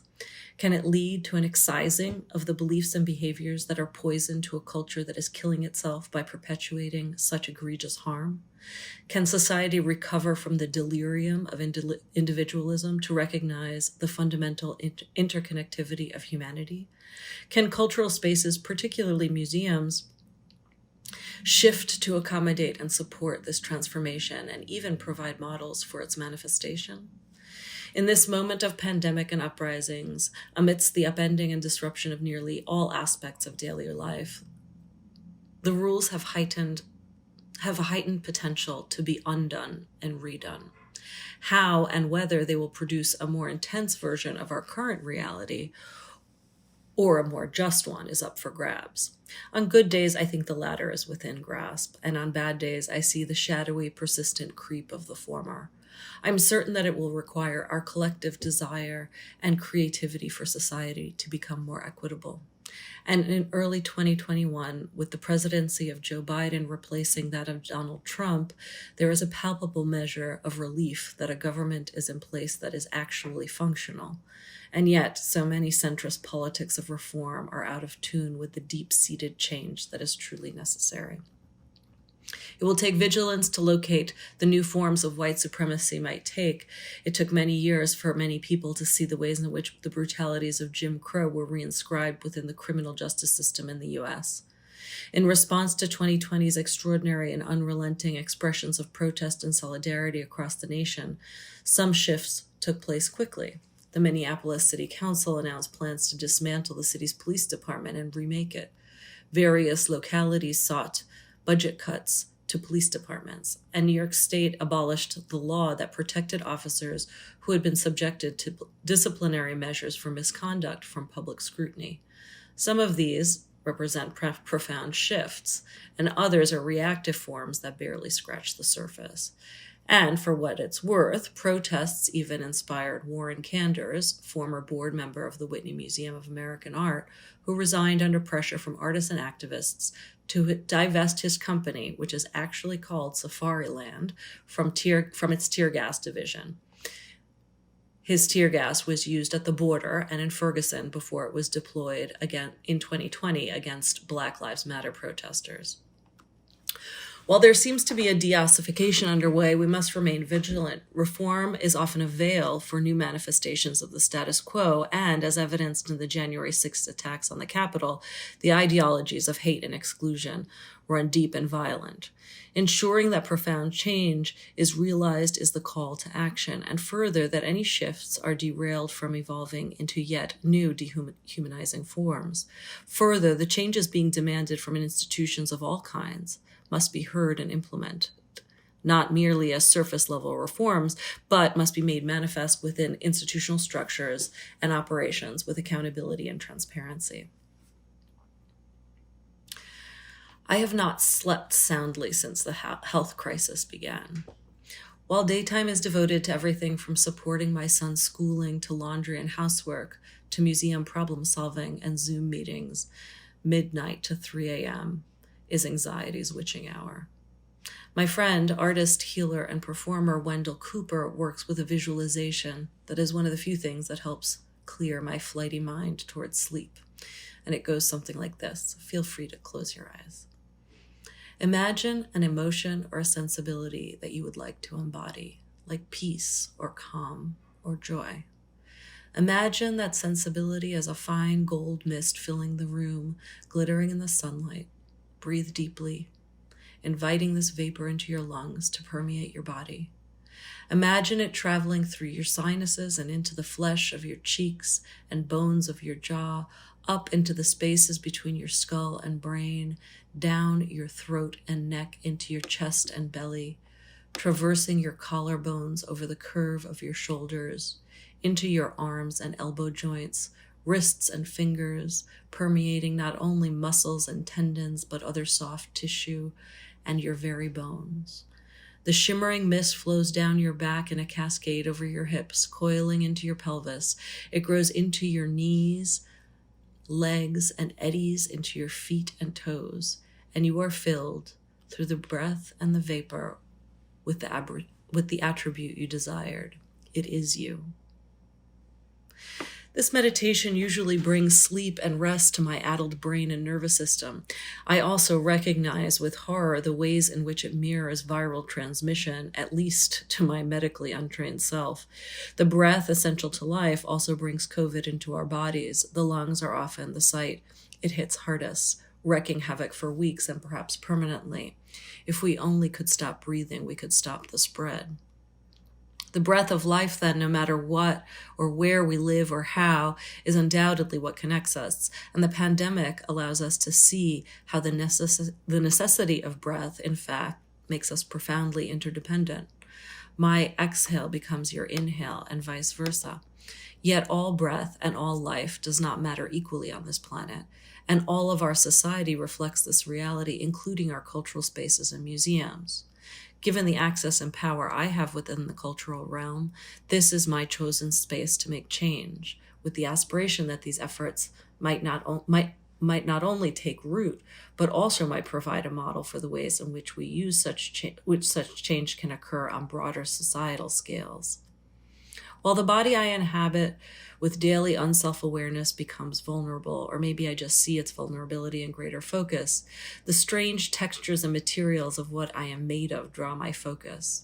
Speaker 3: Can it lead to an excising of the beliefs and behaviors that are poison to a culture that is killing itself by perpetuating such egregious harm? Can society recover from the delirium of individualism to recognize the fundamental interconnectivity of humanity? Can cultural spaces, particularly museums, shift to accommodate and support this transformation and even provide models for its manifestation? In this moment of pandemic and uprisings, amidst the upending and disruption of nearly all aspects of daily life, the rules have a heightened potential to be undone and redone. How and whether they will produce a more intense version of our current reality or a more just one is up for grabs. On good days, I think the latter is within grasp, and on bad days, I see the shadowy, persistent creep of the former. I'm certain that it will require our collective desire and creativity for society to become more equitable. And in early 2021, with the presidency of Joe Biden replacing that of Donald Trump, there is a palpable measure of relief that a government is in place that is actually functional. And yet, so many centrist politics of reform are out of tune with the deep-seated change that is truly necessary. It will take vigilance to locate the new forms of white supremacy might take. It took many years for many people to see the ways in which the brutalities of Jim Crow were reinscribed within the criminal justice system in the U.S. In response to 2020's extraordinary and unrelenting expressions of protest and solidarity across the nation, some shifts took place quickly. The Minneapolis City Council announced plans to dismantle the city's police department and remake it. Various localities sought budget cuts to police departments, and New York State abolished the law that protected officers who had been subjected to disciplinary measures for misconduct from public scrutiny. Some of these represent profound shifts, and others are reactive forms that barely scratch the surface. And for what it's worth, protests even inspired Warren Kanders, former board member of the Whitney Museum of American Art, who resigned under pressure from artists and activists to divest his company, which is actually called Safariland, from its tear gas division. His tear gas was used at the border and in Ferguson before it was deployed again in 2020 against Black Lives Matter protesters. While there seems to be a deossification underway, we must remain vigilant. Reform is often a veil for new manifestations of the status quo, and as evidenced in the January 6th attacks on the Capitol, the ideologies of hate and exclusion run deep and violent. Ensuring that profound change is realized is the call to action, and further, that any shifts are derailed from evolving into yet new dehumanizing forms. Further, the changes being demanded from institutions of all kinds must be heard and implemented, not merely as surface-level reforms, but must be made manifest within institutional structures and operations with accountability and transparency. I have not slept soundly since the health crisis began. While daytime is devoted to everything from supporting my son's schooling to laundry and housework to museum problem solving and Zoom meetings, midnight to 3 a.m. is anxiety's witching hour. My friend, artist, healer, and performer Wendell Cooper works with a visualization that is one of the few things that helps clear my flighty mind towards sleep. And it goes something like this. Feel free to close your eyes. Imagine an emotion or a sensibility that you would like to embody, like peace or calm or joy. Imagine that sensibility as a fine gold mist filling the room, glittering in the sunlight. Breathe deeply, inviting this vapor into your lungs to permeate your body. Imagine it traveling through your sinuses and into the flesh of your cheeks and bones of your jaw, up into the spaces between your skull and brain, down your throat and neck into your chest and belly, traversing your collarbones over the curve of your shoulders, into your arms and elbow joints, wrists and fingers, permeating not only muscles and tendons, but other soft tissue and your very bones. The shimmering mist flows down your back in a cascade over your hips, coiling into your pelvis. It grows into your knees, legs, and eddies into your feet and toes, and you are filled through the breath and the vapor with the attribute you desired. It is you. This meditation usually brings sleep and rest to my addled brain and nervous system. I also recognize with horror the ways in which it mirrors viral transmission, at least to my medically untrained self. The breath, essential to life, also brings COVID into our bodies. The lungs are often the site it hits hardest, wreaking havoc for weeks and perhaps permanently. If we only could stop breathing, we could stop the spread. The breath of life, then, no matter what or where we live or how, is undoubtedly what connects us. And the pandemic allows us to see how the necessity of breath, in fact, makes us profoundly interdependent. My exhale becomes your inhale and vice versa. Yet all breath and all life does not matter equally on this planet. And all of our society reflects this reality, including our cultural spaces and museums. Given the access and power I have within the cultural realm, this is my chosen space to make change, with the aspiration that these efforts might not only take root, but also might provide a model for the ways in which we use such change can occur on broader societal scales. While the body I inhabit with daily unself-awareness becomes vulnerable, or maybe I just see its vulnerability in greater focus, the strange textures and materials of what I am made of draw my focus.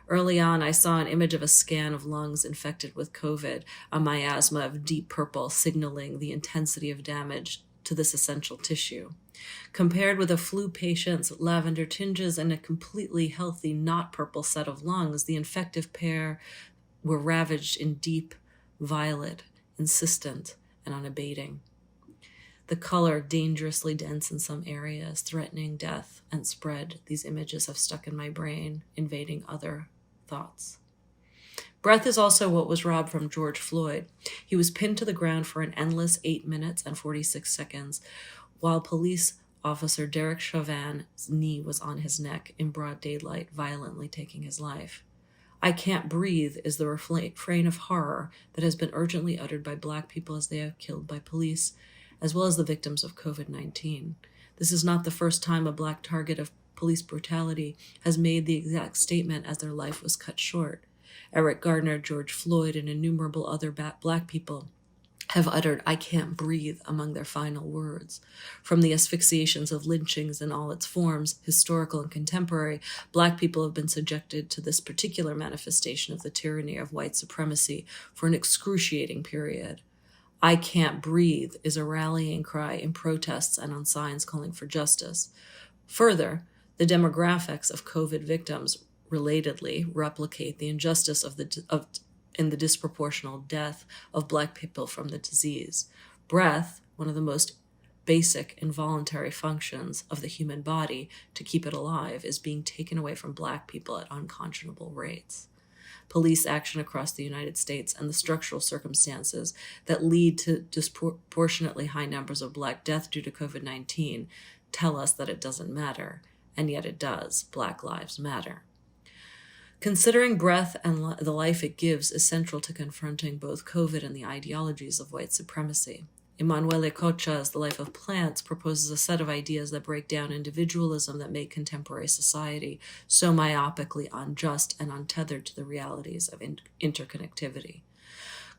Speaker 3: Early on, I saw an image of a scan of lungs infected with COVID, a miasma of deep purple signaling the intensity of damage to this essential tissue. Compared with a flu patient's lavender tinges and a completely healthy, not purple set of lungs, the infective pair were ravaged in deep violet, insistent and unabating. The color dangerously dense in some areas, threatening death and spread. These images have stuck in my brain, invading other thoughts. Breath is also what was robbed from George Floyd. He was pinned to the ground for an endless 8 minutes and 46 seconds, while police officer Derek Chauvin's knee was on his neck in broad daylight, violently taking his life. I can't breathe is the refrain of horror that has been urgently uttered by Black people as they are killed by police, as well as the victims of COVID-19. This is not the first time a Black target of police brutality has made the exact statement as their life was cut short. Eric Gardner, George Floyd, and innumerable other Black people have uttered, "I can't breathe," among their final words. From the asphyxiations of lynchings in all its forms, historical and contemporary, Black people have been subjected to this particular manifestation of the tyranny of white supremacy for an excruciating period. "I can't breathe" is a rallying cry in protests and on signs calling for justice. Further, the demographics of COVID victims relatedly replicate the injustice in the disproportional death of Black people from the disease. Breath, one of the most basic involuntary functions of the human body to keep it alive, is being taken away from Black people at unconscionable rates. Police action across the United States and the structural circumstances that lead to disproportionately high numbers of Black death due to COVID-19 tell us that it doesn't matter, and yet it does. Black lives matter. Considering breath and the life it gives is central to confronting both COVID and the ideologies of white supremacy. Emanuele Cocha's The Life of Plants proposes a set of ideas that break down individualism that make contemporary society so myopically unjust and untethered to the realities of interconnectivity.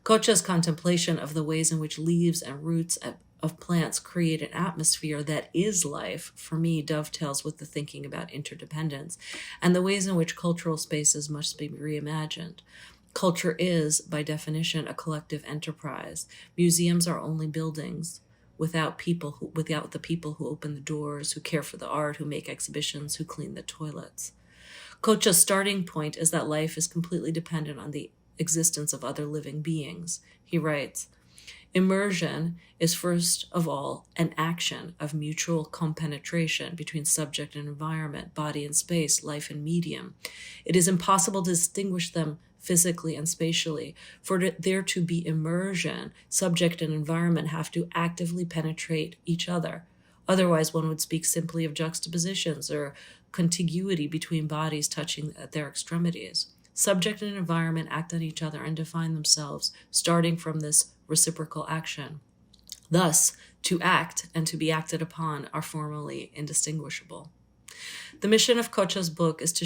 Speaker 3: Cocha's contemplation of the ways in which leaves and roots of plants create an atmosphere that is life, for me, dovetails with the thinking about interdependence and the ways in which cultural spaces must be reimagined. Culture is, by definition, a collective enterprise. Museums are only buildings without the people who open the doors, who care for the art, who make exhibitions, who clean the toilets. Cocha's starting point is that life is completely dependent on the existence of other living beings. He writes, Immersion is first of all an action of mutual compenetration between subject and environment, body and space, life and medium. It is impossible to distinguish them physically and spatially. For there to be immersion, subject and environment have to actively penetrate each other. Otherwise, one would speak simply of juxtapositions or contiguity between bodies touching at their extremities. Subject and environment act on each other and define themselves, starting from this reciprocal action. Thus, to act and to be acted upon are formally indistinguishable. The mission of Kocha's book is to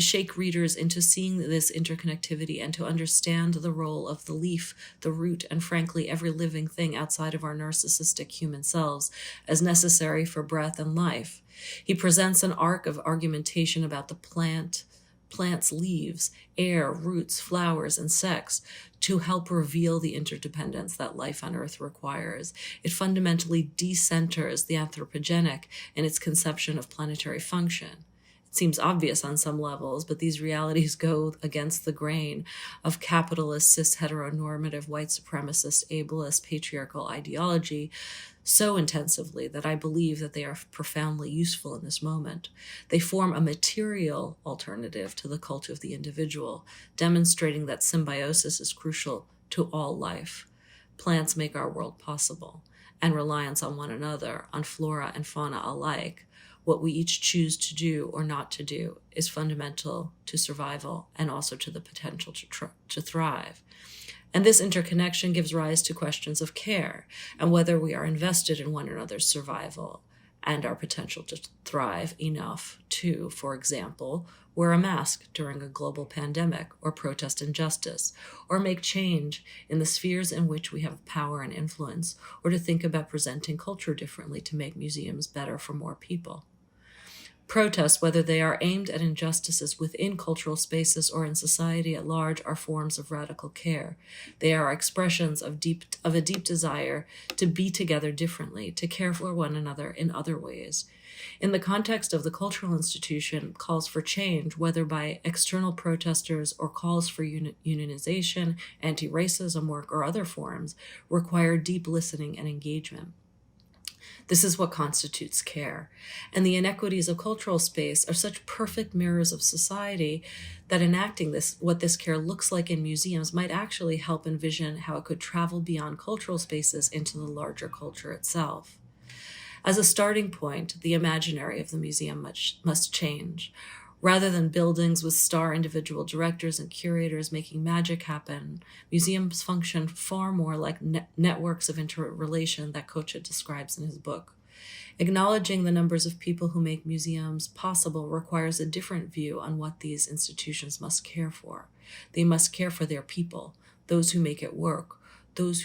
Speaker 3: shake readers into seeing this interconnectivity and to understand the role of the leaf, the root, and frankly, every living thing outside of our narcissistic human selves as necessary for breath and life. He presents an arc of argumentation about the plant's leaves, air, roots, flowers, and sex to help reveal the interdependence that life on Earth requires. It fundamentally decenters the anthropogenic in its conception of planetary function. It seems obvious on some levels, but these realities go against the grain of capitalist, cis, heteronormative, white supremacist, ableist, patriarchal ideology so intensively that I believe that they are profoundly useful in this moment. They form a material alternative to the cult of the individual, demonstrating that symbiosis is crucial to all life. Plants make our world possible, and reliance on one another, on flora and fauna alike, what we each choose to do or not to do, is fundamental to survival and also to the potential to thrive. And this interconnection gives rise to questions of care and whether we are invested in one another's survival and our potential to thrive enough to, for example, wear a mask during a global pandemic or protest injustice, or make change in the spheres in which we have power and influence, or to think about presenting culture differently to make museums better for more people. Protests, whether they are aimed at injustices within cultural spaces or in society at large, are forms of radical care. They are expressions of a deep desire to be together differently, to care for one another in other ways. In the context of the cultural institution, calls for change, whether by external protesters or calls for unionization, anti-racism work, or other forms, require deep listening and engagement. This is what constitutes care. And the inequities of cultural space are such perfect mirrors of society that enacting what this care looks like in museums might actually help envision how it could travel beyond cultural spaces into the larger culture itself. As a starting point, the imaginary of the museum must change. Rather than buildings with star individual directors and curators making magic happen, museums function far more like networks of interrelation that Kocha describes in his book. Acknowledging the numbers of people who make museums possible requires a different view on what these institutions must care for. They must care for their people, those who make it work, those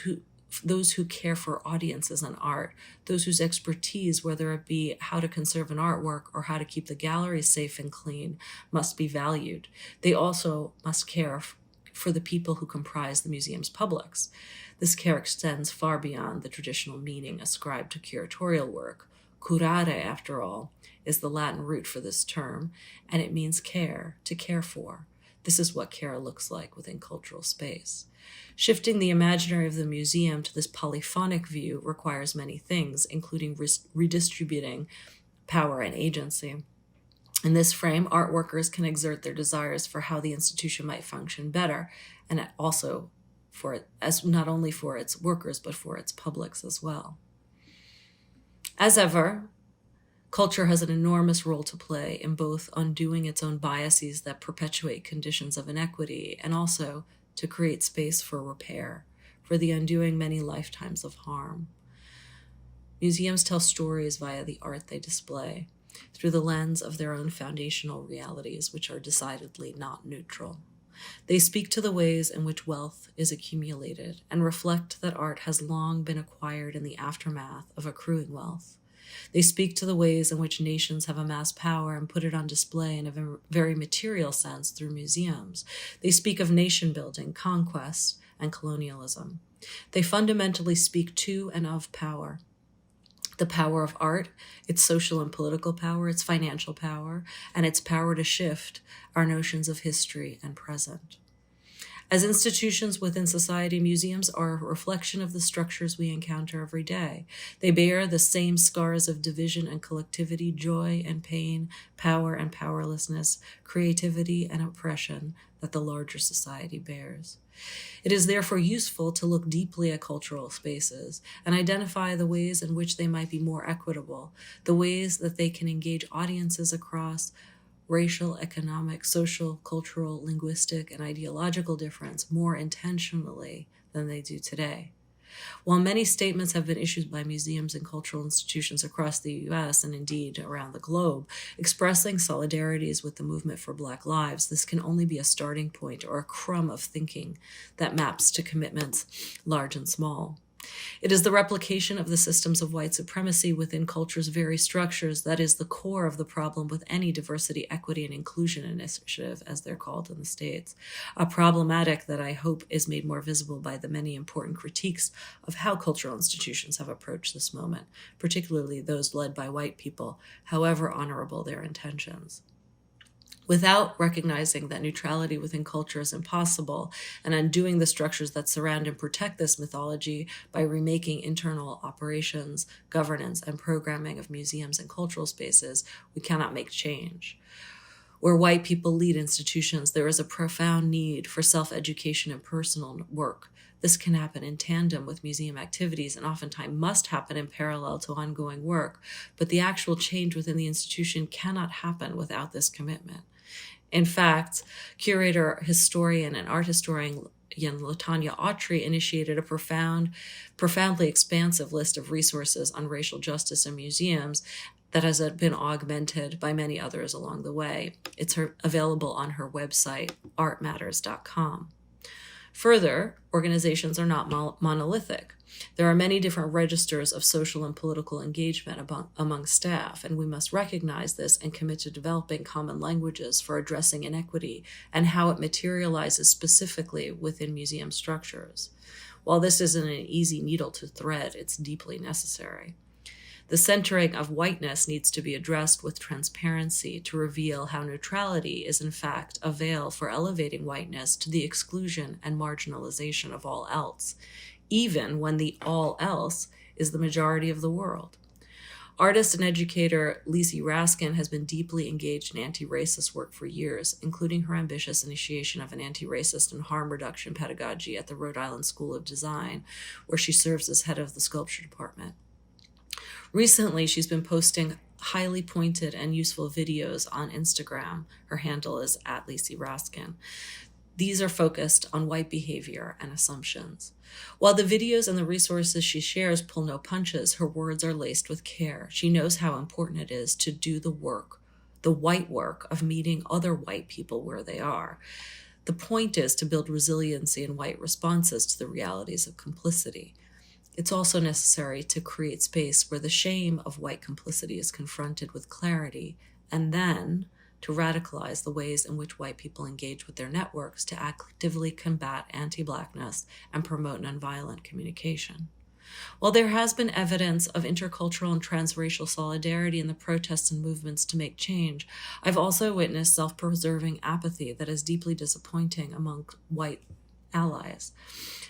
Speaker 3: who care for audiences and art, those whose expertise, whether it be how to conserve an artwork or how to keep the gallery safe and clean, must be valued. They also must care for the people who comprise the museum's publics. This care extends far beyond the traditional meaning ascribed to curatorial work. Curare, after all, is the Latin root for this term, and it means care, to care for. This is what care looks like within cultural space. Shifting the imaginary of the museum to this polyphonic view requires many things, including redistributing power and agency. In this frame, art workers can exert their desires for how the institution might function better, and also for it, as not only for its workers, but for its publics as well. As ever, culture has an enormous role to play in both undoing its own biases that perpetuate conditions of inequity and also to create space for repair, for the undoing many lifetimes of harm. Museums tell stories via the art they display, through the lens of their own foundational realities, which are decidedly not neutral. They speak to the ways in which wealth is accumulated and reflect that art has long been acquired in the aftermath of accruing wealth. They speak to the ways in which nations have amassed power and put it on display in a very material sense through museums. They speak of nation building, conquest, and colonialism. They fundamentally speak to and of power. The power of art, its social and political power, its financial power, and its power to shift our notions of history and present. As institutions within society, museums are a reflection of the structures we encounter every day. They bear the same scars of division and collectivity, joy and pain, power and powerlessness, creativity and oppression that the larger society bears. It is therefore useful to look deeply at cultural spaces and identify the ways in which they might be more equitable, the ways that they can engage audiences across racial, economic, social, cultural, linguistic, and ideological difference more intentionally than they do today. While many statements have been issued by museums and cultural institutions across the US and indeed around the globe, expressing solidarities with the movement for Black lives, this can only be a starting point or a crumb of thinking that maps to commitments large and small. It is the replication of the systems of white supremacy within culture's very structures that is the core of the problem with any diversity, equity, and inclusion initiative, as they're called in the States. A problematic that I hope is made more visible by the many important critiques of how cultural institutions have approached this moment, particularly those led by white people, however honorable their intentions. Without recognizing that neutrality within culture is impossible and undoing the structures that surround and protect this mythology by remaking internal operations, governance, and programming of museums and cultural spaces, we cannot make change. Where white people lead institutions, there is a profound need for self-education and personal work. This can happen in tandem with museum activities and oftentimes must happen in parallel to ongoing work, but the actual change within the institution cannot happen without this commitment. In fact, curator, historian, and art historian LaTanya Autry initiated a profoundly expansive list of resources on racial justice in museums that has been augmented by many others along the way. It's available on her website, artmatters.com. Further, organizations are not monolithic. There are many different registers of social and political engagement among staff, and we must recognize this and commit to developing common languages for addressing inequity and how it materializes specifically within museum structures. While this isn't an easy needle to thread, it's deeply necessary. The centering of whiteness needs to be addressed with transparency to reveal how neutrality is in fact a veil for elevating whiteness to the exclusion and marginalization of all else, even when the all else is the majority of the world. Artist and educator Lisi Raskin has been deeply engaged in anti-racist work for years, including her ambitious initiation of an anti-racist and harm reduction pedagogy at the Rhode Island School of Design, where she serves as head of the sculpture department. Recently, she's been posting highly pointed and useful videos on Instagram. Her handle is @Lisi Raskin. These are focused on white behavior and assumptions. While the videos and the resources she shares pull no punches, her words are laced with care. She knows how important it is to do the work, the white work of meeting other white people where they are. The point is to build resiliency in white responses to the realities of complicity. It's also necessary to create space where the shame of white complicity is confronted with clarity, and then to radicalize the ways in which white people engage with their networks to actively combat anti-Blackness and promote nonviolent communication. While there has been evidence of intercultural and transracial solidarity in the protests and movements to make change, I've also witnessed self-preserving apathy that is deeply disappointing among white allies.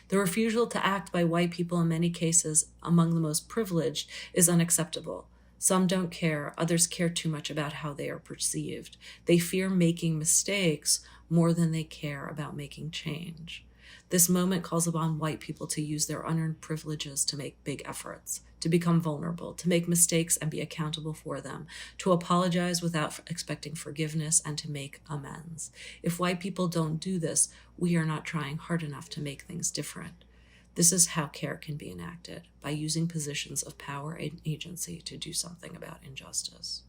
Speaker 3: The refusal to act by white people in many cases among the most privileged is unacceptable. Some don't care, others care too much about how they are perceived. They fear making mistakes more than they care about making change. This moment calls upon white people to use their unearned privileges to make big efforts, to become vulnerable, to make mistakes and be accountable for them, to apologize without expecting forgiveness, and to make amends. If white people don't do this, we are not trying hard enough to make things different. This is how care can be enacted, by using positions of power and agency to do something about injustice.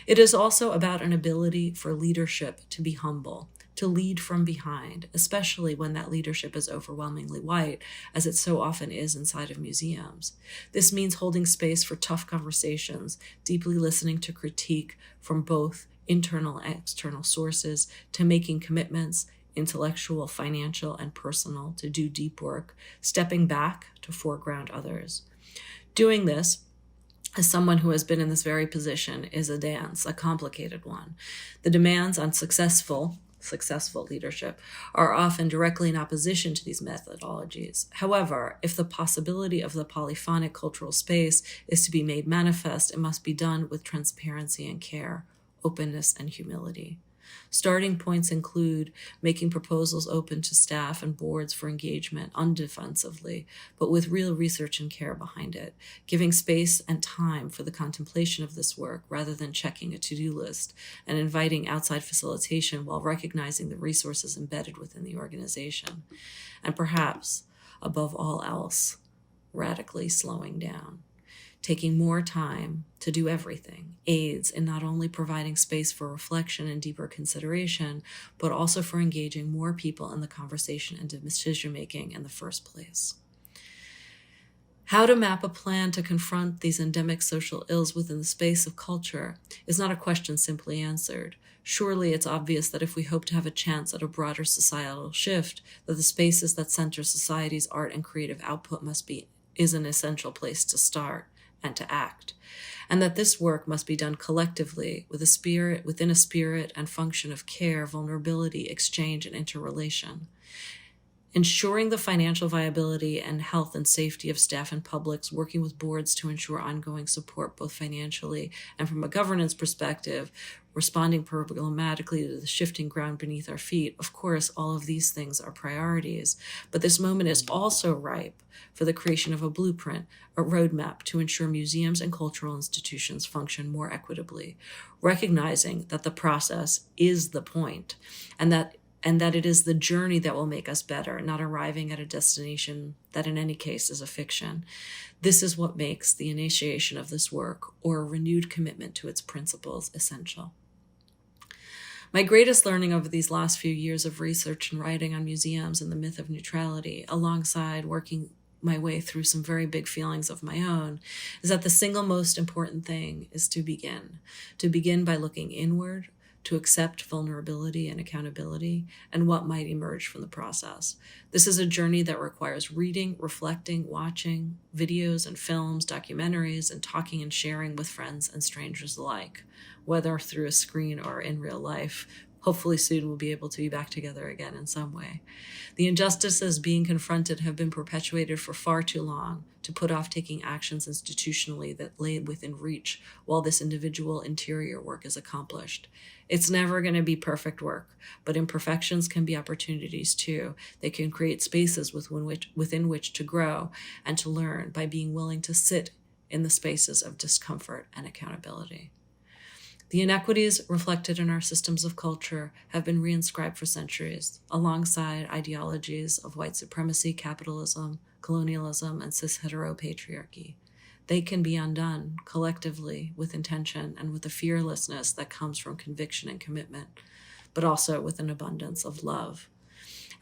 Speaker 3: It is also about an ability for leadership to be humble, to lead from behind, especially when that leadership is overwhelmingly white, as it so often is inside of museums. This means holding space for tough conversations, deeply listening to critique from both internal and external sources, to making commitments, intellectual, financial, and personal, to do deep work, stepping back to foreground others. Doing this, as someone who has been in this very position, is a dance, a complicated one. The demands on successful successful leadership, are often directly in opposition to these methodologies. However, if the possibility of the polyphonic cultural space is to be made manifest, it must be done with transparency and care, openness and humility. Starting points include making proposals open to staff and boards for engagement undefensively, but with real research and care behind it, giving space and time for the contemplation of this work rather than checking a to-do list, and inviting outside facilitation while recognizing the resources embedded within the organization. And perhaps, above all else, radically slowing down. Taking more time to do everything aids in not only providing space for reflection and deeper consideration, but also for engaging more people in the conversation and decision-making in the first place. How to map a plan to confront these endemic social ills within the space of culture is not a question simply answered. Surely it's obvious that if we hope to have a chance at a broader societal shift, that the spaces that center society's art and creative output is an essential place to start and to act, and that this work must be done collectively within a spirit and function of care, vulnerability, exchange, and interrelation. Ensuring the financial viability and health and safety of staff and publics, working with boards to ensure ongoing support both financially and from a governance perspective, responding programmatically to the shifting ground beneath our feet. Of course, all of these things are priorities, but this moment is also ripe for the creation of a blueprint, a roadmap to ensure museums and cultural institutions function more equitably, recognizing that the process is the point, and that it is the journey that will make us better, not arriving at a destination that in any case is a fiction. This is what makes the initiation of this work, or a renewed commitment to its principles, essential. My greatest learning over these last few years of research and writing on museums and the myth of neutrality, alongside working my way through some very big feelings of my own, is that the single most important thing is to begin by looking inward, to accept vulnerability and accountability, and what might emerge from the process. This is a journey that requires reading, reflecting, watching videos and films, documentaries, and talking and sharing with friends and strangers alike, whether through a screen or in real life. Hopefully soon we'll be able to be back together again in some way. The injustices being confronted have been perpetuated for far too long to put off taking actions institutionally that lay within reach while this individual interior work is accomplished. It's never going to be perfect work, but imperfections can be opportunities too. They can create spaces within which to grow and to learn by being willing to sit in the spaces of discomfort and accountability. The inequities reflected in our systems of culture have been reinscribed for centuries, alongside ideologies of white supremacy, capitalism, colonialism, and cis-heteropatriarchy. They can be undone collectively with intention and with the fearlessness that comes from conviction and commitment, but also with an abundance of love.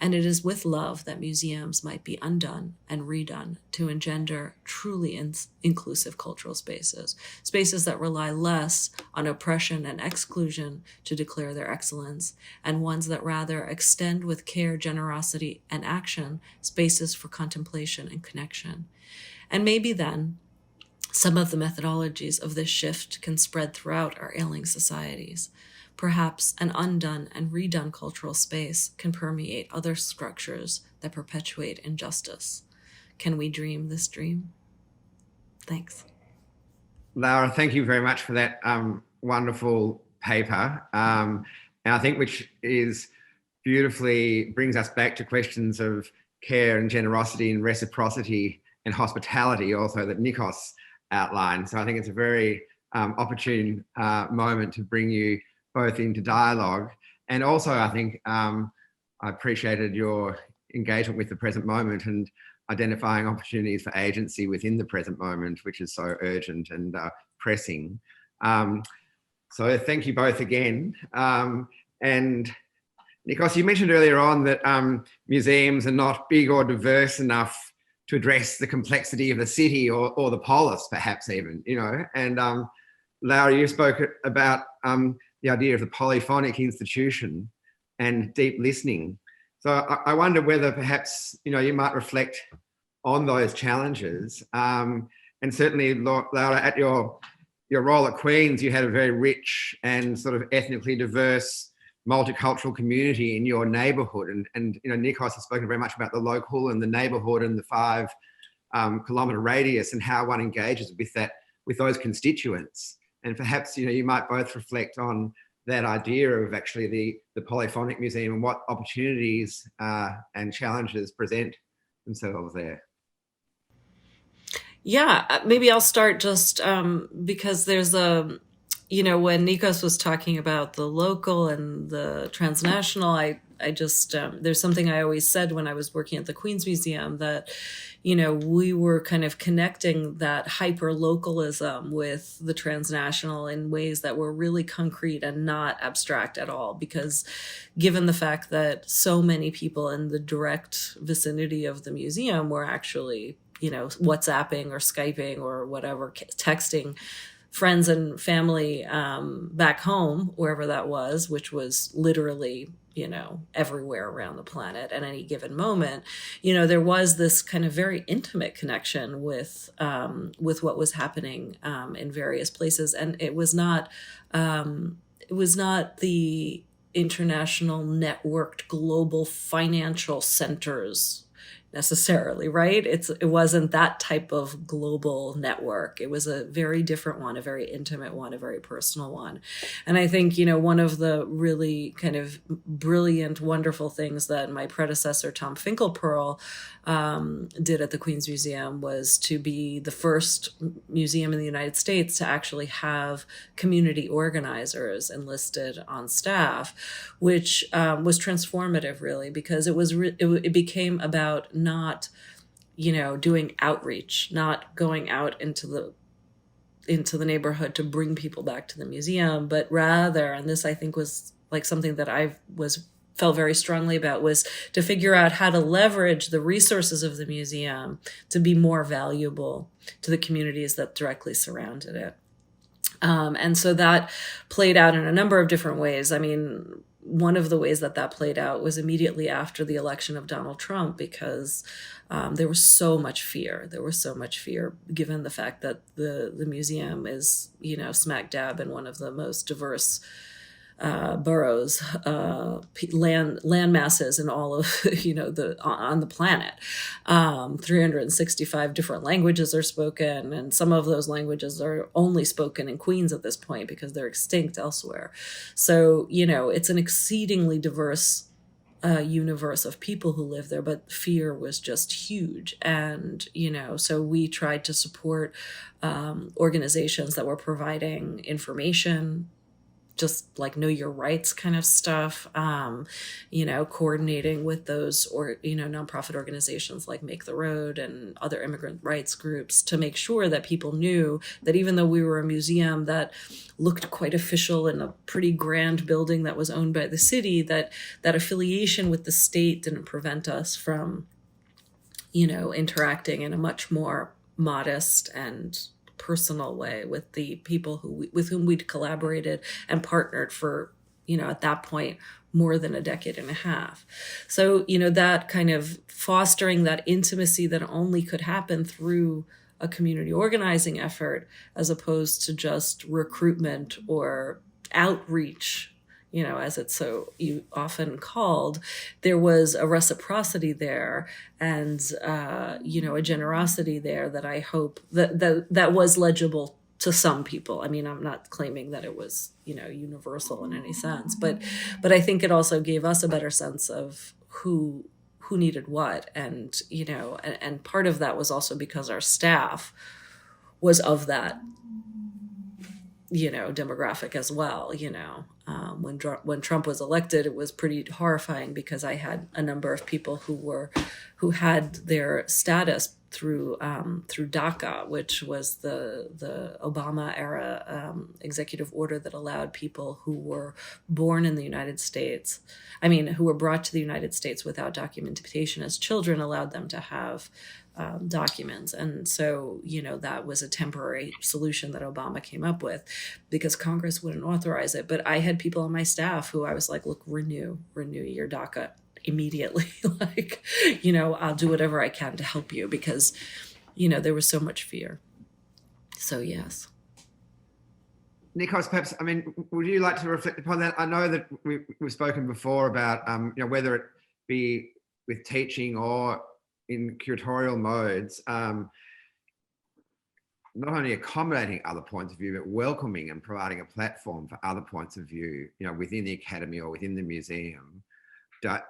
Speaker 3: And it is with love that museums might be undone and redone to engender truly inclusive cultural spaces, spaces that rely less on oppression and exclusion to declare their excellence, and ones that rather extend with care, generosity, and action, spaces for contemplation and connection. And maybe then, some of the methodologies of this shift can spread throughout our ailing societies. Perhaps an undone and redone cultural space can permeate other structures that perpetuate injustice. Can we dream this dream? Thanks.
Speaker 1: Laura, thank you very much for that wonderful paper. And I think which is beautifully brings us back to questions of care and generosity and reciprocity and hospitality also that Nikos outlined. So I think it's a very opportune moment to bring you both into dialogue. And also, I think I appreciated your engagement with the present moment and identifying opportunities for agency within the present moment, which is so urgent and pressing. So thank you both again. And Nikos, you mentioned earlier on that museums are not big or diverse enough to address the complexity of the city or the polis, perhaps even, you know. And Laura, you spoke about the idea of the polyphonic institution and deep listening. So I wonder whether perhaps, you know, you might reflect on those challenges. And certainly, Laura, at your role at Queen's, you had a very rich and sort of ethnically diverse multicultural community in your neighborhood. And Nikos has spoken very much about the local and the neighborhood and the 5 kilometer radius and how one engages with those constituents. And perhaps, you might both reflect on that idea of actually the Polyphonic Museum and what opportunities and challenges present themselves there.
Speaker 3: Yeah, maybe I'll start just because there's when Nikos was talking about the local and the transnational, I just, there's something I always said when I was working at the Queen's Museum that, we were kind of connecting that hyper-localism with the transnational in ways that were really concrete and not abstract at all. Because given the fact that so many people in the direct vicinity of the museum were actually, WhatsApping or Skyping or whatever, texting friends and family back home, wherever that was, which was literally, everywhere around the planet at any given moment, there was this kind of very intimate connection with what was happening in various places. And it was not the international networked global financial centers necessarily, right? It wasn't that type of global network. It was a very different one, a very intimate one, a very personal one. And I think, one of the really kind of brilliant, wonderful things that my predecessor, Tom Finkelpearl, did at the Queen's Museum was to be the first museum in the United States to actually have community organizers enlisted on staff, which was transformative, really, because it became about not, doing outreach, not going out into the neighborhood to bring people back to the museum, but rather, and this I think was like something that felt very strongly about, was to figure out how to leverage the resources of the museum to be more valuable to the communities that directly surrounded it. And so that played out in a number of different ways. I mean, one of the ways that played out was immediately after the election of Donald Trump, because there was so much fear. There was so much fear given the fact that the museum is, smack dab in one of the most diverse boroughs, land masses in all of, on the planet. 365 different languages are spoken, and some of those languages are only spoken in Queens at this point because they're extinct elsewhere. So, it's an exceedingly diverse universe of people who live there, but fear was just huge. And, so we tried to support organizations that were providing information, just like know your rights kind of stuff, coordinating with those nonprofit organizations like Make the Road and other immigrant rights groups to make sure that people knew that even though we were a museum that looked quite official in a pretty grand building that was owned by the city, that affiliation with the state didn't prevent us from, interacting in a much more modest and personal way with the people with whom we'd collaborated and partnered for, at that point, more than a decade and a half. So, that kind of fostering that intimacy that only could happen through a community organizing effort, as opposed to just recruitment or outreach, as it's so often called, there was a reciprocity there and, a generosity there that I hope that was legible to some people. I mean, I'm not claiming that it was, universal in any sense, but I think it also gave us a better sense of who needed what. And, and part of that was also because our staff was of that, demographic as well. When Trump was elected, it was pretty horrifying because I had a number of people who had their status through DACA, which was the Obama era executive order that allowed people who were born in the United States, who were brought to the United States without documentation as children, allowed them to have documents. And so, that was a temporary solution that Obama came up with because Congress wouldn't authorize it. But I had people on my staff who I was like, look, renew your DACA immediately. I'll do whatever I can to help you because, there was so much fear. So, yes.
Speaker 1: Nikos, perhaps, I mean, would you like to reflect upon that? I know that we've spoken before about, whether it be with teaching or in curatorial modes, not only accommodating other points of view, but welcoming and providing a platform for other points of view, within the academy or within the museum.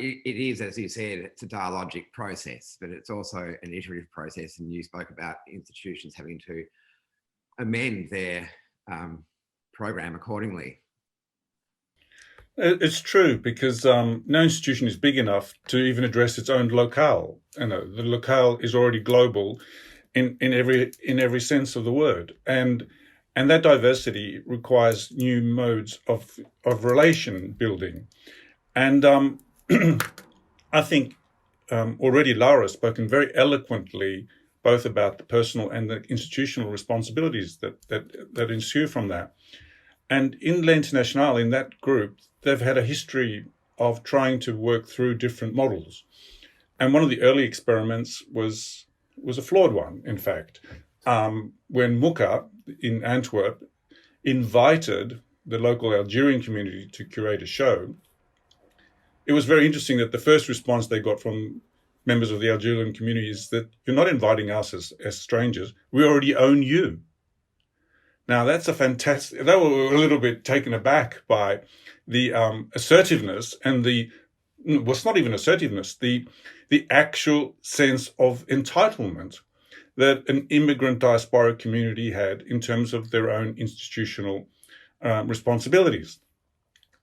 Speaker 1: It is, as you said, it's a dialogic process, but it's also an iterative process. And you spoke about institutions having to amend their program accordingly.
Speaker 2: It's true, because no institution is big enough to even address its own locale. The locale is already global in every sense of the word, and that diversity requires new modes of relation building. And I think already Laura has spoken very eloquently both about the personal and the institutional responsibilities that ensue from that. And in L'Internationale, in that group, they've had a history of trying to work through different models. And one of the early experiments was a flawed one, in fact. When Muka in Antwerp invited the local Algerian community to curate a show, it was very interesting that the first response they got from members of the Algerian community is that you're not inviting us as strangers, we already own you. Now that's a fantastic, they were a little bit taken aback by the assertiveness and it's not even assertiveness, the actual sense of entitlement that an immigrant diaspora community had in terms of their own institutional responsibilities.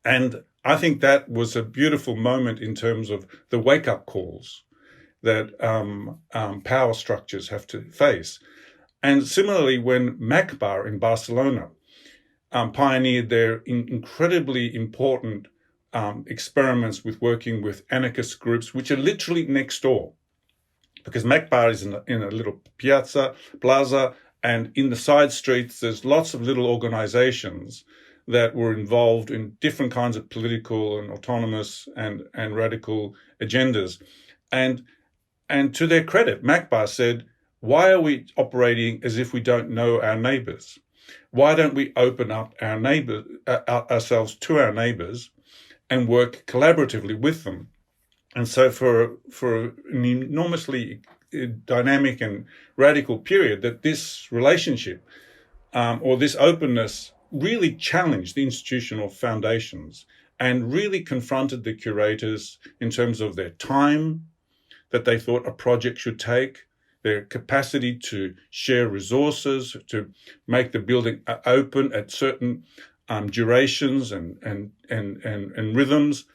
Speaker 2: And I think that was a beautiful moment in terms of the wake-up calls that power structures have to face. And similarly, when MACBA in Barcelona pioneered their incredibly important experiments with working with anarchist groups, which are literally next door, because MACBA is in a little plaza, and in the side streets, there's lots of little organizations that were involved in different kinds of political and autonomous and radical agendas. And to their credit, MACBA said, why are we operating as if we don't know our neighbors? Why don't we open up ourselves to our neighbors and work collaboratively with them? And so for an enormously dynamic and radical period, that this relationship or this openness really challenged the institutional foundations and really confronted the curators in terms of their time that they thought a project should take, their capacity to share resources, to make the building open at certain durations and rhythms,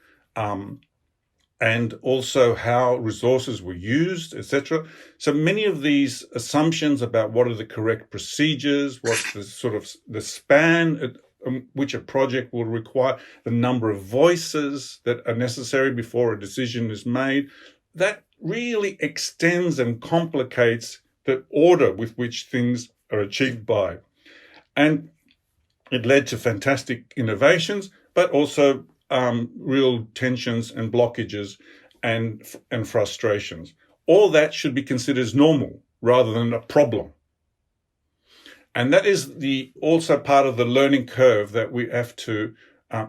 Speaker 2: and also how resources were used, etc. So many of these assumptions about what are the correct procedures, what's the sort of the span which a project will require, the number of voices that are necessary before a decision is made, that really extends and complicates the order with which things are achieved by. And it led to fantastic innovations, but also real tensions and blockages and frustrations. All that should be considered as normal rather than a problem. And that is also part of the learning curve that we have to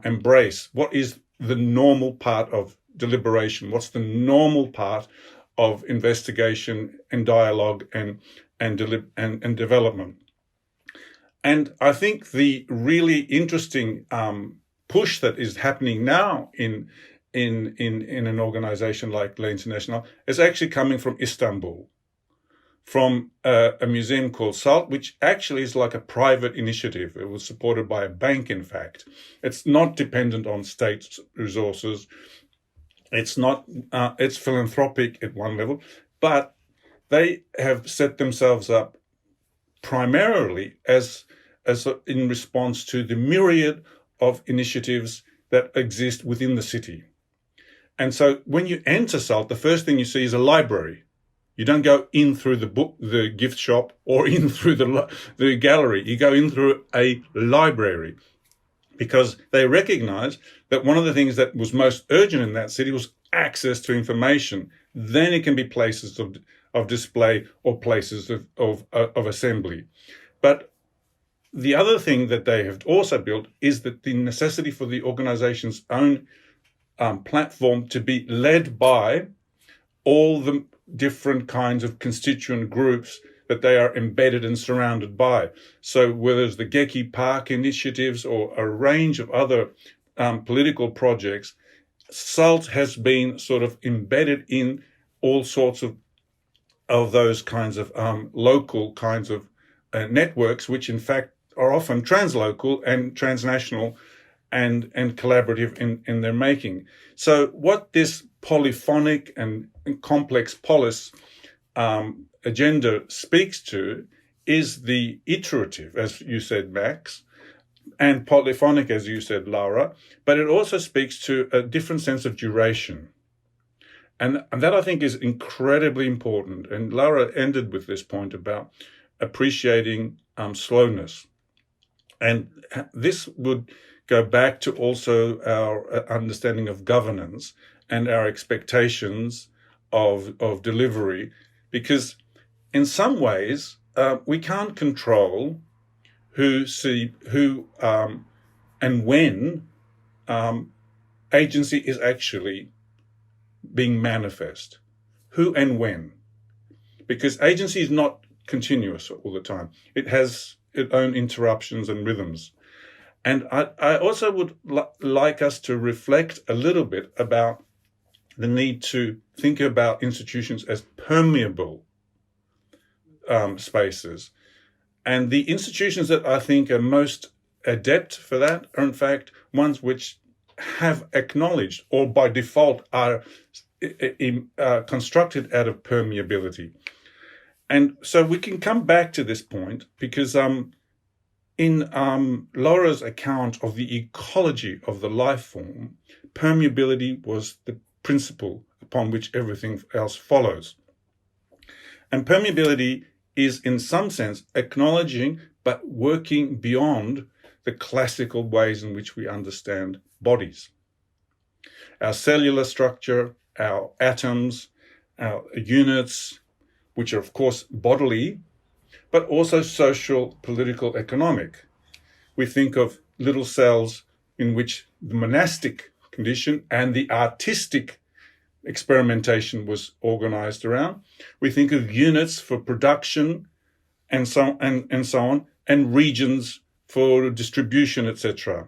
Speaker 2: embrace. What is the normal part of deliberation? What's the normal part of investigation and dialogue and development? And I think the really interesting push that is happening now in an organization like L'Internationale is actually coming from Istanbul, from a museum called SALT, which actually is like a private initiative. It was supported by a bank, in fact. It's not dependent on state resources. It's not, it's philanthropic at one level, but they have set themselves up primarily as in response to the myriad of initiatives that exist within the city. And so when you enter SALT, the first thing you see is a library. You don't go in through the gift shop or in through the gallery. You go in through a library, because they recognize that one of the things that was most urgent in that city was access to information. Then it can be places of display or places of assembly. But the other thing that they have also built is that the necessity for the organization's own platform to be led by all the different kinds of constituent groups that they are embedded and surrounded by. So whether it's the Geki Park initiatives or a range of other political projects, SALT has been sort of embedded in all sorts of those kinds of local kinds of networks, which in fact are often translocal and transnational and collaborative in their making. So what this polyphonic and complex polis agenda speaks to is the iterative, as you said, Max, and polyphonic, as you said, Laura, but it also speaks to a different sense of duration. And that I think is incredibly important. And Laura ended with this point about appreciating slowness. And this would go back to also our understanding of governance and our expectations of delivery, because in some ways we can't control who and when agency is actually being manifest, who and when, because agency is not continuous all the time. It has its own interruptions and rhythms. And I also would like us to reflect a little bit about the need to think about institutions as permeable spaces. And the institutions that I think are most adept for that are in fact ones which have acknowledged or by default are constructed out of permeability. And so we can come back to this point because in Laura's account of the ecology of the life form, permeability was the principle upon which everything else follows. And permeability is in some sense acknowledging but working beyond the classical ways in which we understand bodies. Our cellular structure, our atoms, our units, which are of course bodily, but also social, political, economic. We think of little cells in which the monastic condition and the artistic experimentation was organized around. We think of units for production and so on, and regions for distribution, etc.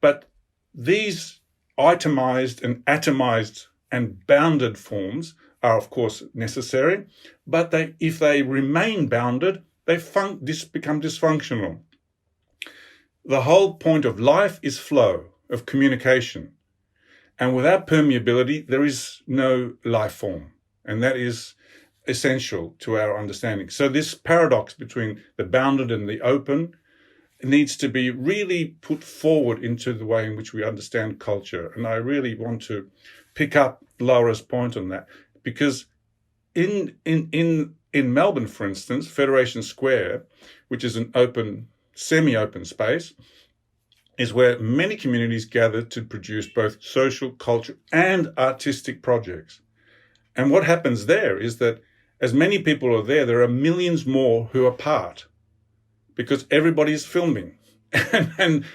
Speaker 2: But these itemized and atomized and bounded forms are of course necessary, but if they remain bounded, they become dysfunctional. The whole point of life is flow, of communication. And without permeability, there is no life form. And that is essential to our understanding. So this paradox between the bounded and the open needs to be really put forward into the way in which we understand culture. And I really want to pick up Laura's point on that, because in Melbourne, for instance, Federation Square, which is an open, semi-open space, is where many communities gather to produce both social, cultural, and artistic projects. And what happens there is that as many people are there are millions more who are part, because everybody is filming and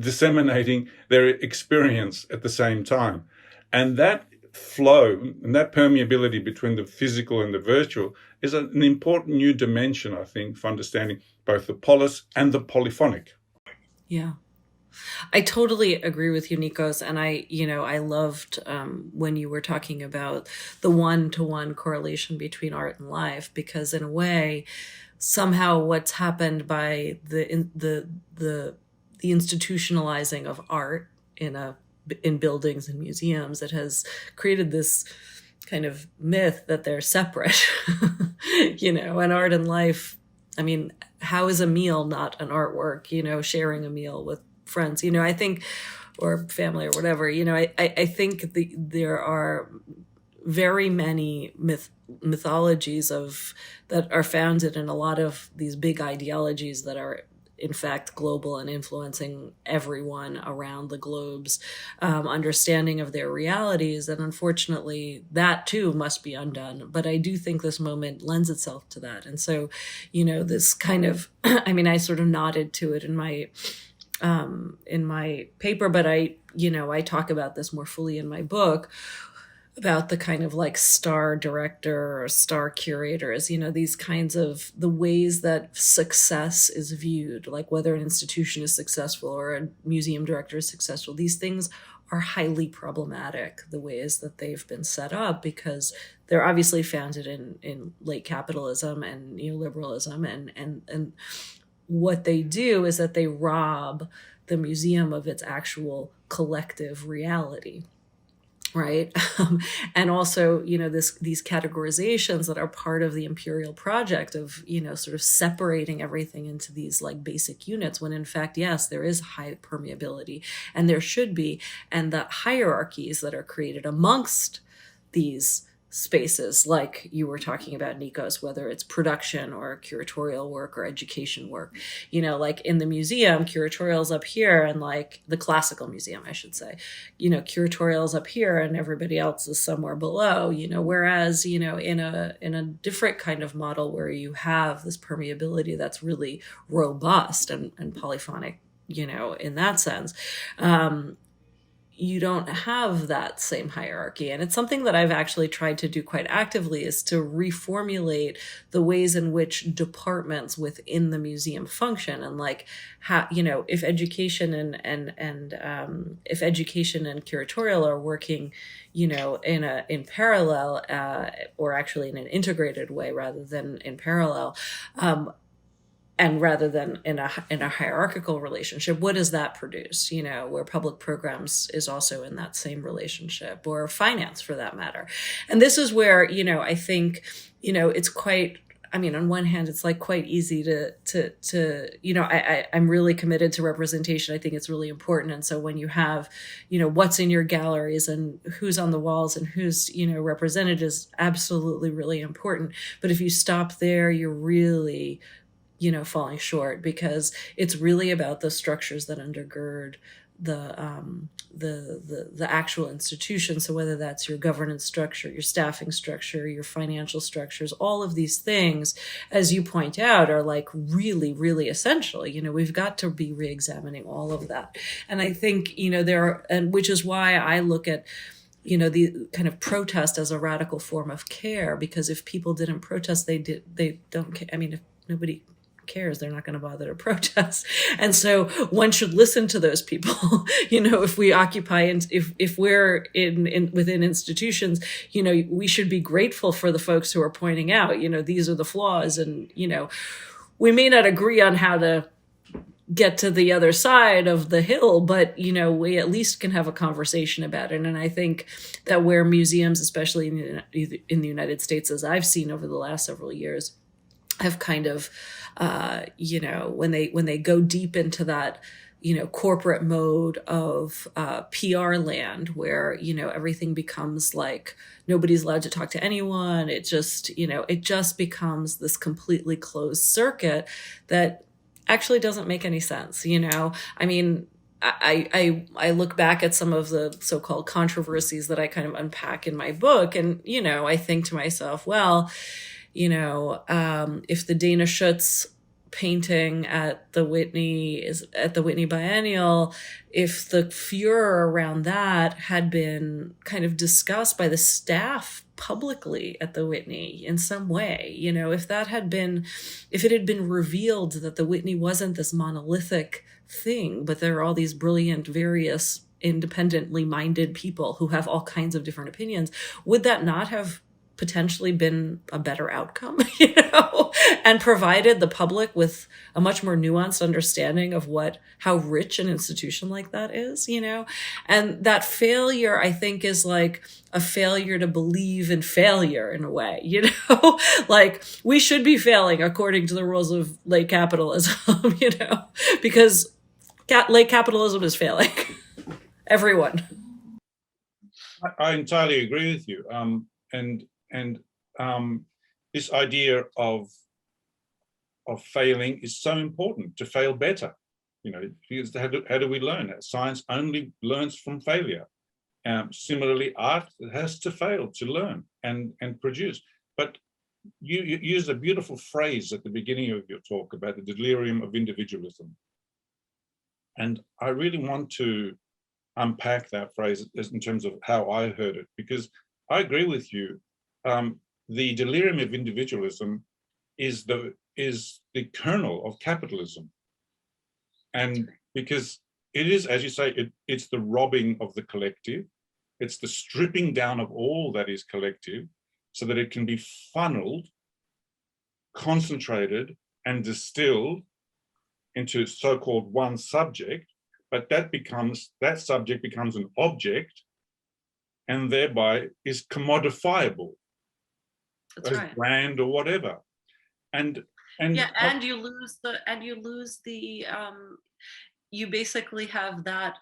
Speaker 2: disseminating their experience at the same time. And that flow and that permeability between the physical and the virtual is an important new dimension, I think, for understanding both the polis and the polyphonic.
Speaker 3: Yeah. I totally agree with you, Nikos. And I loved when you were talking about the one-to-one correlation between art and life, because in a way, somehow what's happened by the institutionalizing of art in buildings and museums, it has created this kind of myth that they're separate, and art and life. I mean, how is a meal not an artwork, sharing a meal with friends, I think, or family or whatever, I think there are very many mythologies that are founded in a lot of these big ideologies that are in fact global and influencing everyone around the globe's understanding of their realities. And unfortunately, that too must be undone. But I do think this moment lends itself to that. And so, this kind of, I mean, I sort of nodded to it in my paper, but I talk about this more fully in my book, about the kind of like star director or star curators, these kinds of the ways that success is viewed, like whether an institution is successful or a museum director is successful. These things are highly problematic, the ways that they've been set up, because they're obviously founded in late capitalism and neoliberalism. And what they do is that they rob the museum of its actual collective reality. Right. And also, these categorizations that are part of the imperial project of, sort of separating everything into these like basic units, when in fact, yes, there is high permeability and there should be. And the hierarchies that are created amongst these spaces, like you were talking about, Nikos, whether it's production or curatorial work or education work, like in the museum, curatorial's up here, and like the classical museum, I should say, curatorial's up here and everybody else is somewhere below, whereas, in a different kind of model where you have this permeability that's really robust and polyphonic, in that sense, you don't have that same hierarchy. And it's something that I've actually tried to do quite actively, is to reformulate the ways in which departments within the museum function. And like how, if education if education and curatorial are working, in parallel, or actually in an integrated way rather than in parallel, and rather than in a hierarchical relationship, what does that produce? Where public programs is also in that same relationship, or finance for that matter. And this is where, I think, it's quite, I mean, on one hand, it's like quite easy I'm really committed to representation. I think it's really important. And so when you have, what's in your galleries and who's on the walls and who's, represented is absolutely really important. But if you stop there, you're really falling short, because it's really about the structures that undergird the actual institution. So whether that's your governance structure, your staffing structure, your financial structures, all of these things, as you point out, are like really, really essential. We've got to be reexamining all of that. And I think, and which is why I look at, the kind of protest as a radical form of care, because if people didn't protest, they don't care. I mean, if nobody cares, they're not going to bother to protest. And so one should listen to those people. If we occupy and if we're in within institutions, we should be grateful for the folks who are pointing out, these are the flaws, and we may not agree on how to get to the other side of the hill, but we at least can have a conversation about it. And I think that where museums, especially in the United States, as I've seen over the last several years, have kind of when they go deep into that, corporate mode of PR land, where, everything becomes like nobody's allowed to talk to anyone. It just becomes this completely closed circuit that actually doesn't make any sense. I mean, I look back at some of the so-called controversies that I kind of unpack in my book, and, I think to myself, well, if the Dana Schutz painting at the Whitney Biennial, if the furor around that had been kind of discussed by the staff publicly at the Whitney in some way, if it had been revealed that the Whitney wasn't this monolithic thing, but there are all these brilliant, various independently minded people who have all kinds of different opinions, would that not have potentially been a better outcome, and provided the public with a much more nuanced understanding of how rich an institution like that is, and that failure, I think, is like a failure to believe in failure in a way, like we should be failing according to the rules of late capitalism, because late capitalism is failing everyone.
Speaker 2: I entirely agree with you. And this idea of of failing is so important, to fail better. You know, because how do we learn? Science only learns from failure. Similarly, art has to fail to learn and produce. But you used a beautiful phrase at the beginning of your talk about the delirium of individualism. And I really want to unpack that phrase in terms of how I heard it, because I agree with you. The delirium of individualism is the kernel of capitalism. And because it is, as you say, it's the robbing of the collective. It's the stripping down of all that is collective so that it can be funneled, concentrated, and distilled into so-called one subject, but that subject becomes an object and thereby is commodifiable.
Speaker 3: That's
Speaker 2: as
Speaker 3: right.
Speaker 2: brand or whatever. And
Speaker 3: yeah, and you lose the you basically have that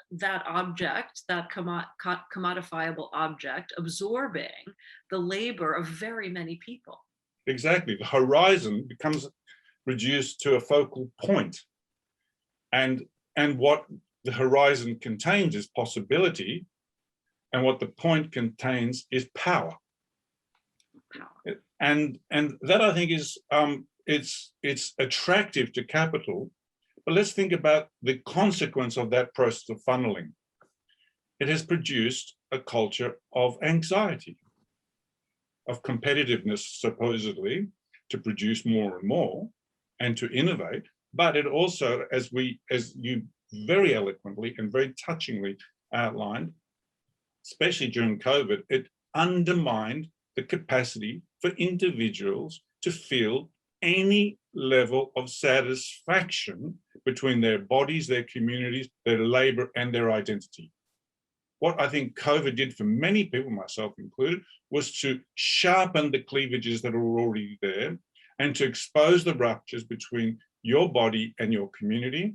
Speaker 3: object, that commodifiable object, absorbing the labor of very many people.
Speaker 2: Exactly. The horizon becomes reduced to a focal point. And what the horizon contains is possibility, and what the point contains is power. And that, I think, is it's attractive to capital. But let's think about the consequence of that process of funneling. It has produced a culture of anxiety, of competitiveness, supposedly, to produce more and more and to innovate. But it also, as you very eloquently and very touchingly outlined, especially during COVID, it undermined the capacity for individuals to feel any level of satisfaction between their bodies, their communities, their labor, and their identity. What I think COVID did for many people, myself included, was to sharpen the cleavages that are already there and to expose the ruptures between your body and your community,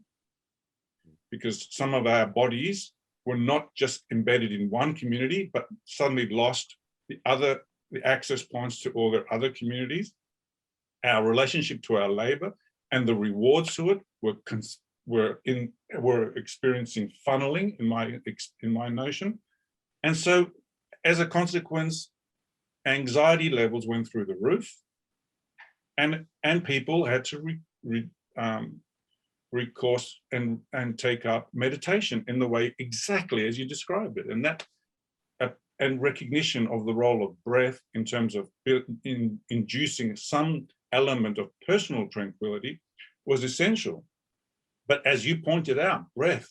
Speaker 2: because some of our bodies were not just embedded in one community, but suddenly lost the access points to all their other communities. Our relationship to our labor and the rewards to it were experiencing funneling in my notion. And so as a consequence, anxiety levels went through the roof, and people had to recourse and take up meditation in the way exactly as you described it. And that and recognition of the role of breath in terms of inducing some element of personal tranquility was essential. But as you pointed out, breath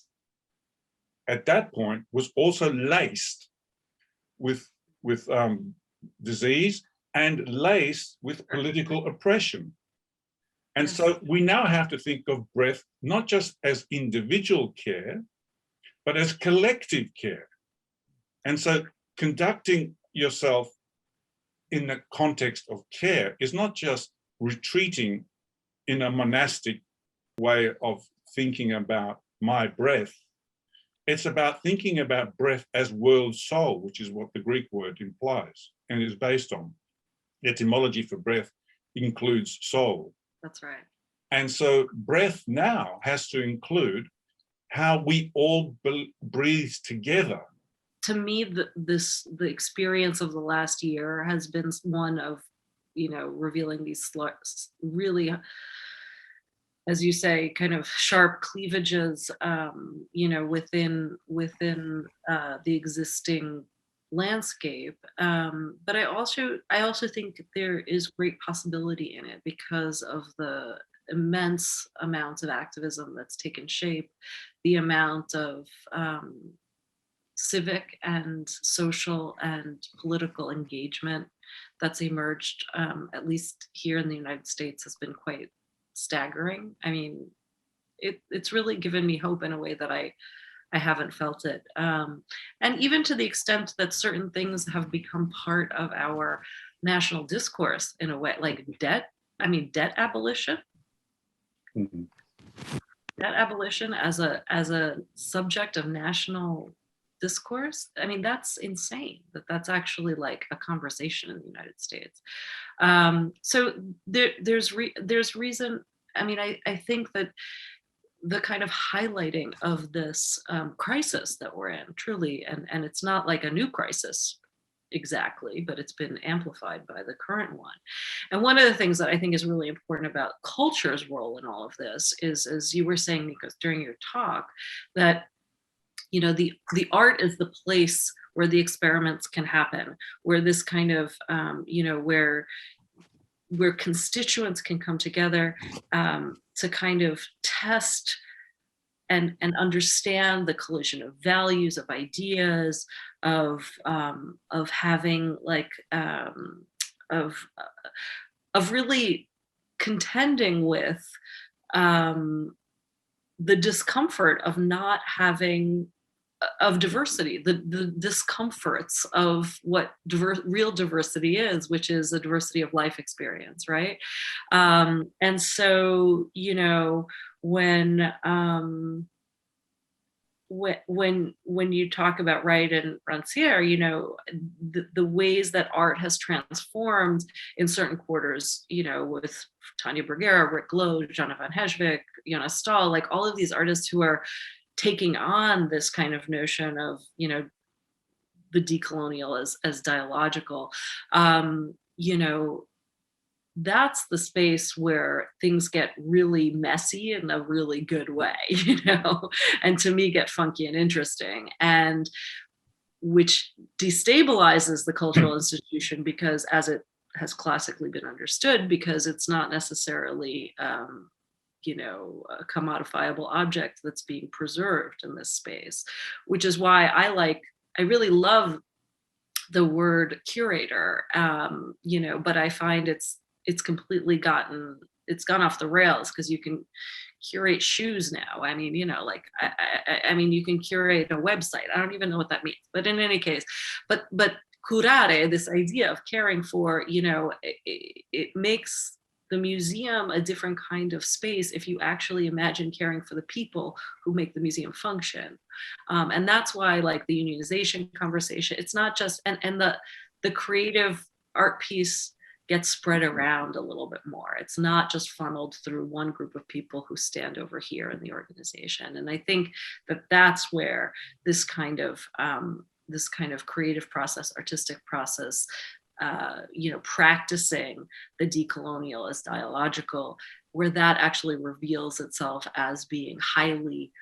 Speaker 2: at that point was also laced with disease and laced with political oppression. And so we now have to think of breath not just as individual care, but as collective care. And so conducting yourself in the context of care is not just retreating in a monastic way of thinking about my breath. It's about thinking about breath as world soul, which is what the Greek word implies and is based on. The etymology for breath includes soul.
Speaker 3: That's right.
Speaker 2: And so breath now has to include how we all breathe together.
Speaker 3: To me, the experience of the last year has been one of, revealing these really, as you say, kind of sharp cleavages, within the existing landscape. But I also think there is great possibility in it because of the immense amount of activism that's taken shape, the amount of civic and social and political engagement that's emerged, at least here in the United States, has been quite staggering. I mean, it's really given me hope in a way that I haven't felt it. And even to the extent that certain things have become part of our national discourse in a way, like debt abolition.
Speaker 2: Mm-hmm.
Speaker 3: Debt abolition as a subject of national discourse. I mean, that's insane that's actually like a conversation in the United States. So there's reason.
Speaker 4: I mean, I think that the kind of highlighting of this crisis that we're in, truly, and it's not like a new crisis exactly, but it's been amplified by the current one. And one of the things that I think is really important about culture's role in all of this is, as you were saying, Nikos, during your talk, that the art is the place where the experiments can happen, where this kind of where constituents can come together to kind of test and understand the collision of values, of ideas, of having like of really contending with the discomfort of not having of diversity, the discomforts of what real diversity is, which is a diversity of life experience, right? And so, when you talk about Wright and Rancière, the ways that art has transformed in certain quarters, with Tanya Bruguera, Rick Lowe, Jana van Hesvik, Jonas Stahl, like all of these artists who are taking on this kind of notion of, the decolonial as dialogical, that's the space where things get really messy in a really good way, and to me get funky and interesting, and which destabilizes the cultural institution because, as it has classically been understood, because it's not necessarily a commodifiable object that's being preserved in this space, which is why I really love the word curator, but I find it's gone off the rails, because you can curate shoes now. I mean, I mean, you can curate a website. I don't even know what that means, but in any case, but curare, this idea of caring for, it makes the museum a different kind of space if you actually imagine caring for the people who make the museum function. And that's why, like, the unionization conversation, it's not just, and the creative art piece gets spread around a little bit more. It's not just funneled through one group of people who stand over here in the organization. And I think that that's where this kind of creative process, artistic process, practicing the decolonial as dialogical, where that actually reveals itself as being highly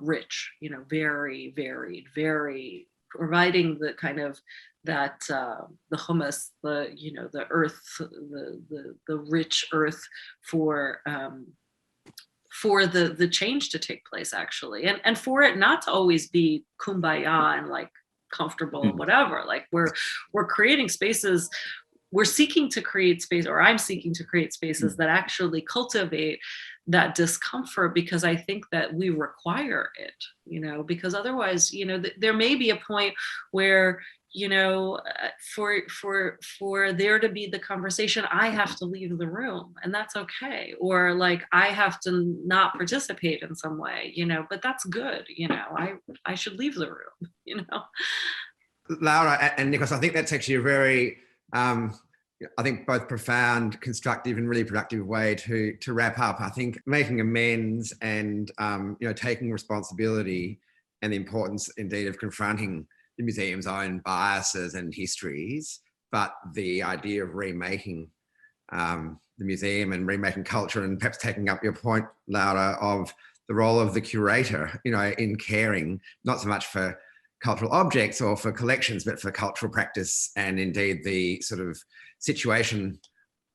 Speaker 4: rich, very varied, very providing the kind of that the humus, the earth, the rich earth for the change to take place, actually, and for it not to always be kumbaya and like comfortable and whatever. Like we're creating spaces, we're seeking to create space, or I'm seeking to create spaces that actually cultivate that discomfort, because I think that we require it, because otherwise, there may be a point where, for there to be the conversation, I have to leave the room, and that's okay. Or like, I have to not participate in some way, but that's good. I should leave the room,
Speaker 1: Laura and Nikos, I think that's actually a very, I think both profound, constructive and really productive way to wrap up. I think making amends and, taking responsibility, and the importance indeed of confronting the museum's own biases and histories, but the idea of remaking the museum and remaking culture, and perhaps taking up your point, Laura, of the role of the curator, in caring, not so much for cultural objects or for collections, but for cultural practice, and indeed the sort of situation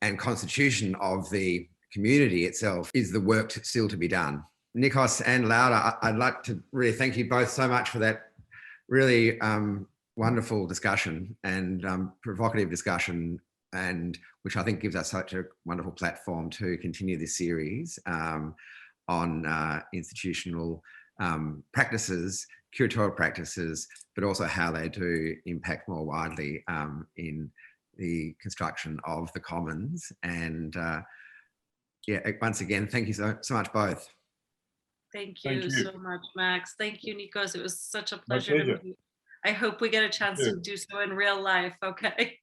Speaker 1: and constitution of the community itself is the work still to be done. Nikos and Laura, I'd like to really thank you both so much for that really wonderful discussion and provocative discussion, and which I think gives us such a wonderful platform to continue this series on institutional practices, curatorial practices, but also how they do impact more widely in the construction of the commons. And once again, thank you so much both.
Speaker 4: Thank you so much, Max. Thank you, Nikos. It was such a pleasure to meet you. I hope we get a chance to do so in real life. Okay.